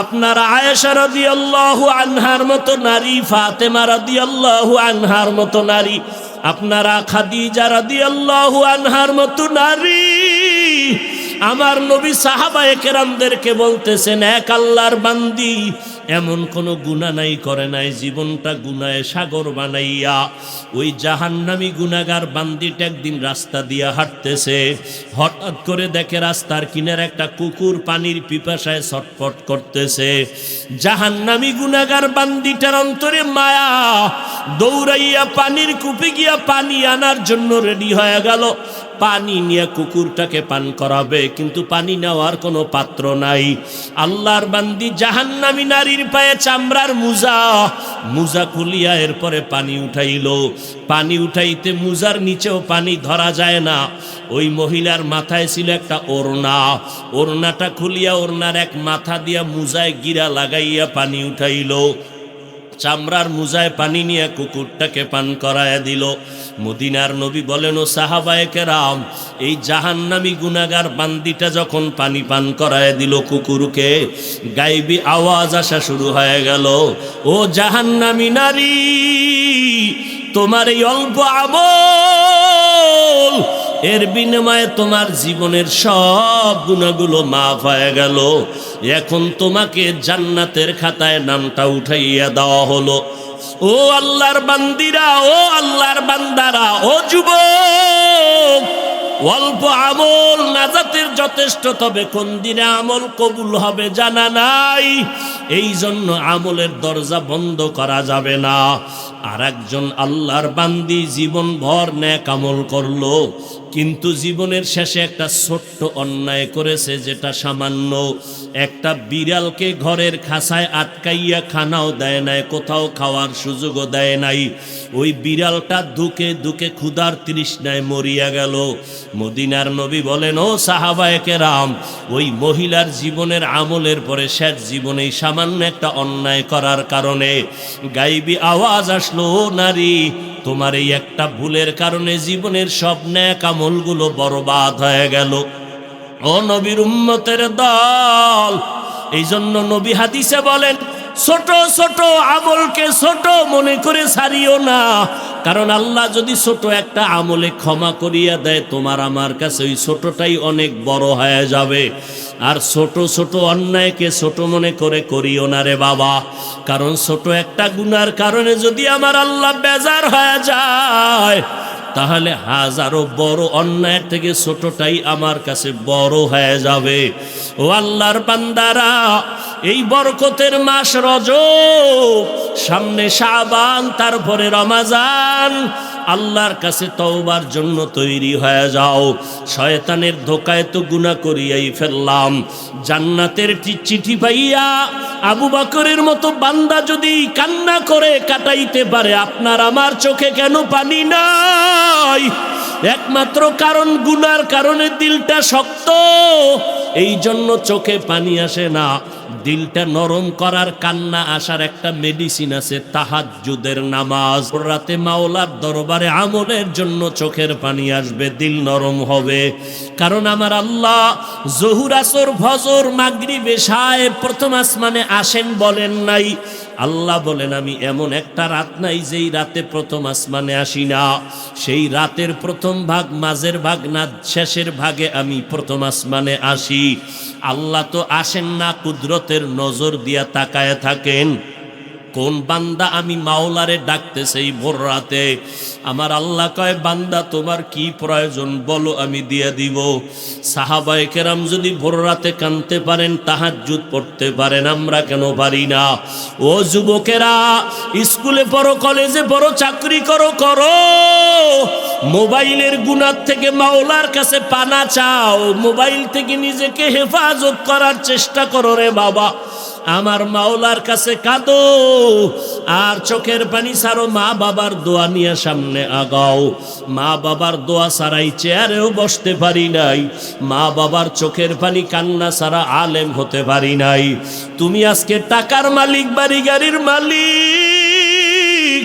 আপনারা আয়েশা রাদিয়াল্লাহু আনহার মতো নারী, ফাতেমা রাদিয়াল্লাহু আনহার মতো নারী, আপনারা খাদিজা রাদিয়াল্লাহু আনহার মতো নারী। আমার নবী সাহাবায়ে কেরামদেরকে বলতেছেন, এক আল্লাহর বান্দি এমন কোনো গুনাহ নাই করে নাই জীবনটা গুনাহে সাগর বানাইয়া। ওই জাহান্নামী গুনাহগার বান্দিটা একদিন রাস্তা দিয়া হাঁটতেছে, হঠাৎ করে দেখে রাস্তার কিনারে একটা কুকুর পানির পিপাসায় ছটফট করতেছে। জাহান্নামী গুনাহগার বান্দিটার অন্তরে মায়া, দৌড়াইয়া পানির কূপে গিয়া পানি আনার জন্য রেডি হয়ে গেল। পানি নিয়ে কুকুরটাকে পান করাবে, কিন্তু পানি নেওয়ার কোনো পাত্র নাই। আল্লাহর বান্দি জাহান্নামী নারীর পায়ে চামড়ার মুজা খুলিয়া এরপরে পানি উঠাইল। পানি উঠাইতে মুজার নিচেও পানি ধরা যায় না। ওই মহিলার মাথায় ছিল একটা ওড়না, ওড়নাটা খুলিয়া ওড়নার এক মাথা দিয়া মুজায় গিরা লাগাইয়া পানি উঠাইল। চামড়ার মুজায় পানি নিয়ে কুকুরটাকে পান করায়া দিল। মদিনার নবী বলেন, ও সাহাবায়ে কেরাম, এই জাহান্নামী গুনাহগার বান্দিটা যখন পানি পান করায়া দিল কুকুরকে, গায়েবী আওয়াজ আসা শুরু হয়ে গেল, ও জাহান্নামী নারী, তোমার এই অল্প আমল, এর বিনিময়ে তোমার জীবনের সব গুনাহগুলো মাফ হয়ে গেল। এখন তোমাকে জান্নাতের খাতায় নামটা উঠাইয়া দেওয়া হলো। ও আল্লাহর বান্দিরা, ও আল্লাহর বান্দারা, ও যুবক, অল্প আমল নাজাতের যথেষ্ট, তবে কোন দিনে আমল কবুল হবে জানা নাই। এই জন্য আমলের দরজা বন্ধ করা যাবে না। আর একজন আল্লাহর বান্দি জীবন ভর নেক আমল করলো, কিন্তু জীবনের শেষে একটা ছোট্ট অন্যায় করেছে, যেটা সামান্য। একটা বিড়ালকে ঘরের খাঁচায় আটকাইয়া খানাও দেয় নাই, কোথাও খাওয়ার সুযোগও দেয় নাই। ওই বিড়ালটা দুকে দুকে ক্ষুধার তৃষ্ণায় মরিয়া গেল। মদিনার নবী বলেন, ও সাহাবায়ে কেরাম, ওই মহিলার জীবনের আমলের পরে শেষ জীবনে সামান্য একটা অন্যায় করার কারণে গায়েবী আওয়াজ আসলো, ও নারী, তোমার এই একটা ভুলের কারণে জীবনের সব নেক আমলগুলো বরবাদ হয়ে গেল। ও নবীর উম্মতের দল, এই জন্য নবী হাদিসে বলেন, ছোট ছোট আমলকে ছোট মনে করে ছাড়িও না, কারণ আল্লাহ যদি ছোট একটা আমলে ক্ষমা করিয়া দেয়, তোমার আমার কাছে ওই ছোটটাই অনেক বড় হয়ে যাবে। আর ছোট ছোট অন্যায়কে ছোট মনে করে করিও না রে বাবা, কারণ ছোট একটা গুনার কারণে যদি আমার আল্লাহ বেজার হয়ে যায়, তাহলে হাজারো বড় অন্যায়ের থেকে ছোটটাই আমার কাছে বড় হয়ে যাবে। ও আল্লাহর বান্দারা, এই বরকতের মাস রজব, সামনে শাবান, তারপরে রমজান। আল্লাহর কাছে তওবার জন্য তৈরি হয়ে যাও। শয়তানের ধোকায় তো গুনাহ করিয়াই ফেললাম। জান্নাতের চিঠি পাইয়া আবু বকরের মতো বান্দা যদি কান্না করে কাটাইতে পারে, আপনার আমার চোখে কেন পানি নাই? একমাত্র কারণ গুনার কারণে দিলটা শক্ত, এই জন্য চোখে পানি আসে না। দিলটা নরম করার, কান্না আসার একটা মেডিসিন আছে, তাহাজ্জুদের নামাজ। রাতে মাওলার দরবারে আমলের জন্য চোখের পানি আসবে, দিল নরম হবে। কারণ আমার আল্লাহ জোহর, আসর, ফজর, মাগরিব, এশায় প্রথম আসমানে আসেন বলেন নাই। আল্লাহ বলেন, আমি এমন একটা রাত নাই যেই রাতে প্রথম আসমানে আসি না। সেই রাতের প্রথম ভাগ, মাঝের ভাগ না শেষের ভাগে আমি প্রথম আসমানে আসি। আল্লাহ তো আসেন না, কুদরতের নজর দিয়া তাকায় থাকেন। কোন বান্দা আমি মাওলারে ডাকতেছে এই ভোর রাতে, আমার আল্লাহ কয়, বান্দা তোমার কি প্রয়োজন বলো, আমি দিয়ে দিব। সাহাবায়ে কেরাম যদি ভোর রাতে কাঁদতে পারেন, তাহাজ্জুদ পড়তে পারেন, আমরা কেন পারি না? ও যুবকেরা, স্কুলে পড়ো, কলেজে পড়ো, চাকরি করো, মোবাইলের গুনাহ থেকে মাওলার কাছে পানা চাও, মোবাইল থেকে নিজেকে হেফাজত করার চেষ্টা করো রে বাবা। আমার মাওলার কাছে কাঁদো আর চোখের পানি ছাড়ো, মা বাবার দোয়া নিয়ে সামনে আগাও। মা বাবার দোয়া ছাড়াই চেয়ারেও বসতে পারি নাই, মা বাবার চোখের পানি কান্না ছাড়া আলেম হতে পারি নাই। তুমি আজকে টাকার মালিক, বাড়ি গাড়ির মালিক,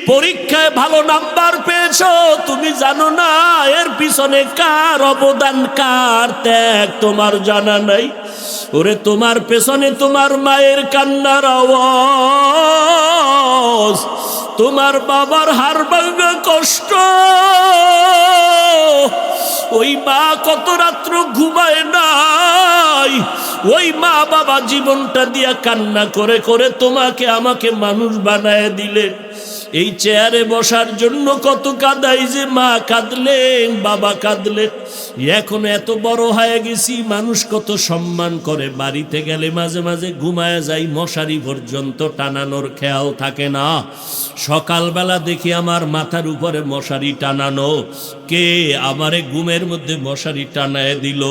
পরীক্ষায় ভালো নাম্বার পেয়েছো, তুমি জানো না এর পিছনে কার অবদান, কার ত্যাগ তোমার জানা নাই। ওরে তোমার পেছনে তোমার মায়ের কান্নার আওয়াজ, তোমার বাবার হাড় ভাঙা কষ্ট, ওই মা কত রাত্র ঘুমায় নাই, ওই মা বাবা জীবনটা দিয়া কান্না করে করে তোমাকে আমাকে মানুষ বানায় দিলেন। এই চেয়ারে বসার জন্য কত কাঁদাই যে, মা কাঁদলেন, বাবা কাঁদলেন। এখন এত বড় হয়ে গেছি, মানুষ কত সম্মান করে, বাড়িতে গেলে মাঝে মাঝে ঘুমায় যাই, মশারি পর্যন্ত টানানোর খেয়াল থাকে না। সকালবেলা দেখি আমার মাথার উপরে মশারি টানানো, কে আমারে ঘুমের মধ্যে মশারি টানায় দিল?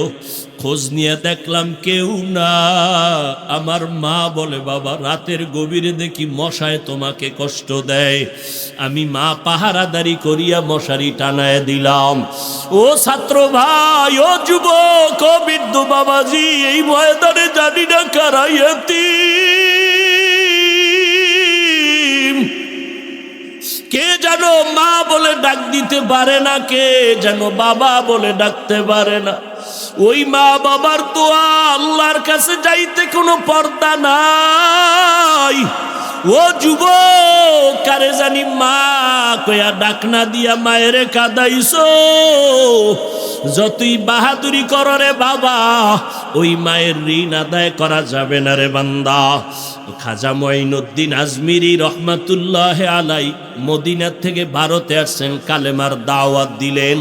খোঁজ নিয়ে দেখলাম কেউ না। আমার মা বলে, বাবা রাতের গভীরে দেখি মশায় তোমাকে কষ্ট দেয়, আমি মা পাহারাদারি করিয়া মশারি টানায় দিলাম। ও ছাত্র ভাই, ও যুবক, ও বৃদ্ধ বাবাজি, এই ময়দানে জানি না কারা ইয়তীম, কে যেন মা বলে ডাক দিতে পারে না, কে যেন বাবা বলে ডাকতে পারে না। ওই মা বাবার দোয়া আল্লাহর কাছে যাইতে কোনো পর্দা নাই। ও যুবক, কারে জানি মা কয়া ডাক না দিয়া মায়েরে কাঁদাইছো, যতই বাহাদুরি করো রে বাবা, ওই মায়ের ঋণ আদায় করা যাবে না রে বান্দা। খাজা মঈনুদ্দিন আজমিরি রহমাতুল্লাহ আলাই মদিনা থেকে ভারতে আসছেন, কালেমার দাওয়াত দিলেন।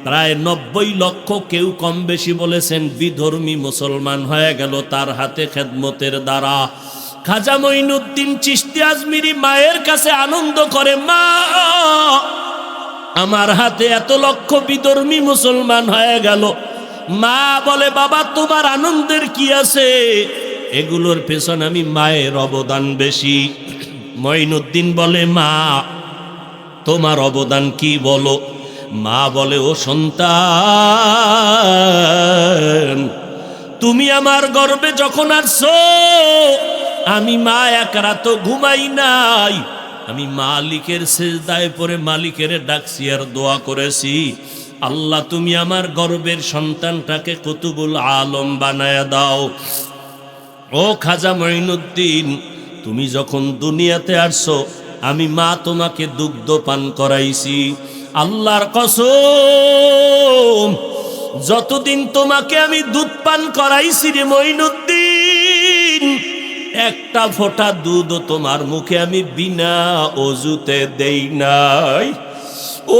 প্রায় 90 লক্ষ, কেউ কম বেশি বলেছেন, বিধর্মী মুসলমান হয়ে গেল তার হাতে খেদমতের দ্বারা। খাজা মঈনুদ্দিন চিশতি আজমিরি মায়ের কাছে আনন্দ করে, মা আমার হাতে এত লক্ষ বিধর্মী মুসলমান হয়ে গেল। মা বলে, বাবা তোমার আনন্দের কি আছে, এগুলোর পেছনে আমি মায়ের অবদান বেশি। মঈনুদ্দিন বলে, মা তোমার অবদান কি বলো? মা বলে, ও সন্তান, তুমি আমার গর্ভে যখন আসছো, আমি মা এক রাত ঘুমাই নাই, আমি মালিকের সেজদায় পড়ে মালিকের ডাকছি আর দোয়া করেছি, আল্লাহ তুমি আমার গর্ভের সন্তানটাকে কুতুবুল আলম বানায়া দাও। ও খাজা মঈনুদ্দিন, তুমি যখন দুনিয়াতে আসছো, আমি মা তোমাকে দুগ্ধ পান করাইছি, আল্লাহর কসম, যতদিন তোমাকে আমি দুধ পান করাইছি রে মঈনুদ্দিন, একটা ফোঁটা দুধ তোমার মুখে আমি বিনা অজুতে দেই নাই।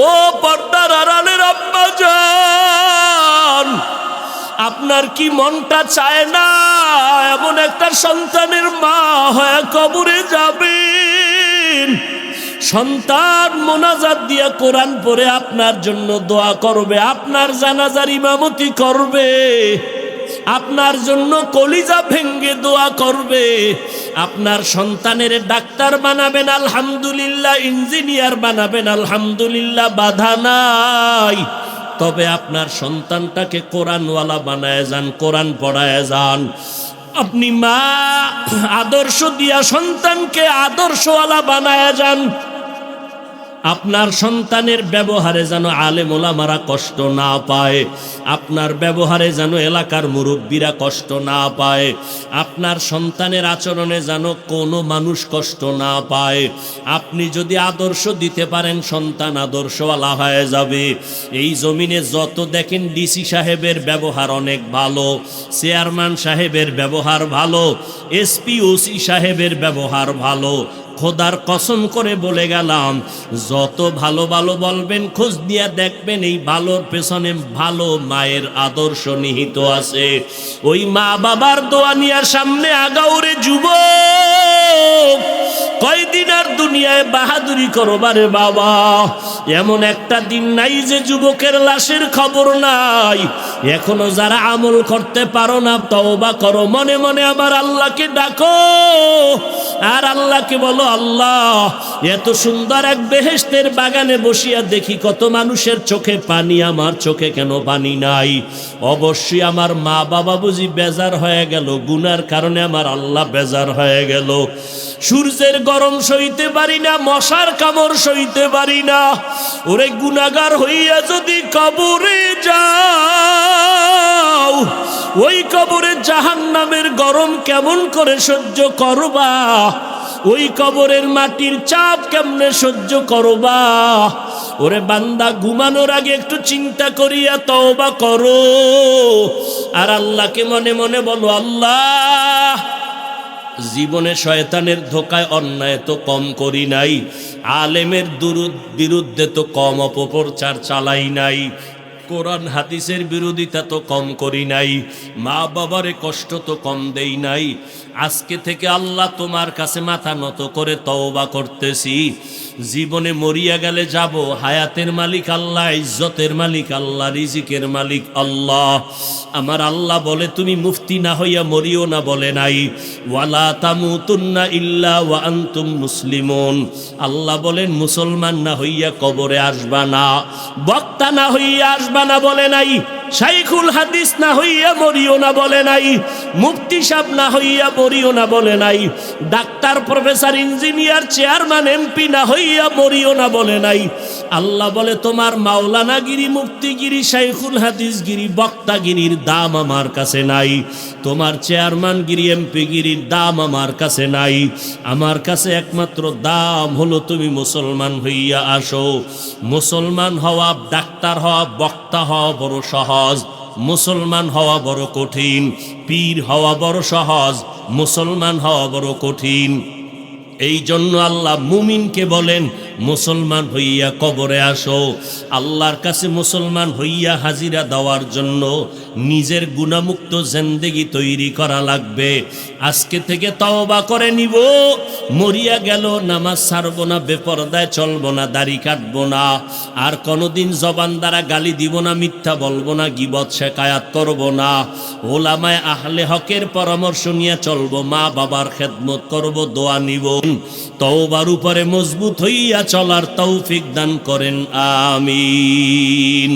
ও পর্দার আড়ালের আব্বা জান, আপনার কি মনটা চায় না এমন একটা সন্তানের মা হয়ে কবরে যাবেন? সন্তান মোনাজাত দিয়া কোরআন পড়ে আপনার জন্য দোয়া করবে, আপনার জানাজার ইমামতি করবে, আপনার জন্য কলিজা ভেঙ্গে দোয়া করবে, আপনার সন্তানের ডাক্তার বানাবেন আলহামদুলিল্লাহ, ইঞ্জিনিয়ার বানাবেন আলহামদুলিল্লাহ, বাধা নাই। তবে আপনার সন্তানটাকে কোরআনওয়ালা বানায় যান, কোরআন পড়ায় যান। আপনি মা আদর্শ দিয়া সন্তানকে আদর্শওয়ালা বানায় যান। আপনার সন্তানের ব্যবহারে যেন আলেম ওলামারা কষ্ট না পায়, আপনার ব্যবহারে যেন এলাকার মুরব্বীরা কষ্ট না পায়, আপনার সন্তানের আচরণে যেন কোনো মানুষ কষ্ট না পায়। আপনি যদি আদর্শ দিতে পারেন, সন্তান আদর্শওয়ালা হয়ে যাবে। এই জমিনে যত দেখেন ডিসি সাহেবের ব্যবহার অনেক ভালো, চেয়ারম্যান সাহেবের ব্যবহার ভালো, এসপি ওসি সাহেবের ব্যবহার ভালো, খোদার কসম করে বলে গেলাম, যত ভালো ভালো বলবেন, খোঁজ দিয়া দেখবেন এই ভালোর পেছনে ভালো মায়ের আদর্শ নিহিত আছে। ওই মা বাবার দোয়া নিয়ার সামনে আগাও রে যুবক, কয়দিন আর দুনিয়ায় বাহাদুরি করবারে বাবা। এমন একটা দিন নাই যে যুবকের লাশের খবর নাই। এখনো যারা আমল করতে পারো না, তওবা করো, মনে মনে আমার আল্লাহকে ডাকো আর আল্লাহকে বলো, আল্লাহ এত সুন্দর এক বেহেশতের বাগানে বসিয়া দেখি কত মানুষের চোখে পানি, আমার চোখে কেন পানি নাই? অবশ্যই আমার মা বাবা বুঝি বেজার হয়ে গেল, গুনার কারণে আমার আল্লাহ বেজার হয়ে গেল। সূর্যের গরম সইতে পারি না, মশার কামড় সইতে পারি না। ওরে গুনাহগার হইয়া যদি কবরে যাও, ওই কবরে জাহান্নামের গরম কেমন করে সহ্য করবা? ওই কবরের মাটির চাপ কেমনে সহ্য করবা? ওরে বান্দা, ঘুমানোর আগে একটু চিন্তা করিয়া তওবা করো আর আল্লাহকে মনে মনে বলো, আল্লাহ জীবনে শয়তানের ধোকায় অন্যায় তো কম করি নাই, আলেমের বিরুদ্ধে তো কম অপপ্রচার চালাই নাই, কোরআন হাদিসের বিরোধিতা তো কম করি নাই, মা বাবারে কষ্ট তো কম দেই নাই। আজকে থেকে আল্লাহ তোমার কাছে মাথা নত করে তওবা করতেছি। জীবনে মরিয়া গেলে যাব, হায়াতের মালিক আল্লাহ, ইজ্জতের মালিক আল্লাহ, রিজিকের মালিক আল্লাহ। আমার আল্লাহ বলে তুমি মুফতি না হইয়া মরিও না, বলে নাই ওয়ালা তামুতুন্না ইল্লা ওয়া আনতুম মুসলিমুন। আল্লাহ বলেন মুসলমান না হইয়া কবরে আসবা না, বক্তা না হইয়া আসবা না বলে নাই, শাইখুল হাদিস না হইয়া মরিও না বলে নাই, মুফতি সাহেব না হইয়া মরিও না বলে নাই, doctor professor engineer chairman MP না হইয়া মরিও না বলে নাই। আল্লাহ বলে তোমার মাওলানাগিরি, মুফতিগিরি, শাইখুল হাদিসগিরি, বক্তাগিরির দাম আমার কাছে নাই, তোমার চেয়ারম্যানগিরি, এমপিগিরির দাম আমার কাছে নাই। আমার কাছে একমাত্র দাম হলো তুমি মুসলমান হইয়া আসো। মুসলমান হওয়া, ডাক্তার হওয়া, বক্তা হওয়া বড় সহজ, মুসলমান হওয়া বড় কঠিন। পীর হওয়া বড় সহজ, মুসলমান হওয়া বড় কঠিন। এই জন্য আল্লাহ মুমিনকে বলেন মুসলমান হইয়া কবরে আসো। আল্লাহর কাছে মুসলমান হইয়া হাজিরা দেওয়ার জন্য নিজের গুনাহমুক্ত জিন্দেগি তৈরি করা লাগবে। আজকে থেকে তওবা করে নিব, মরিয়া গেল নামাজ ছাড়বো না, বেপরদায় চলবো না, দাড়ি কাটবো না, আর কোনোদিন জবান দ্বারা গালি দিব না, মিথ্যা বলবো না, গীবত শেকায়াত করবো না, ওলামায়ে আহলে হকের পরামর্শ নিয়ে চলবো, মা বাবার খেদমত করব, দোয়া নিব। তওবার উপরে মজবুত হইয়া চলার তৌফিক দান করেন, আমিন।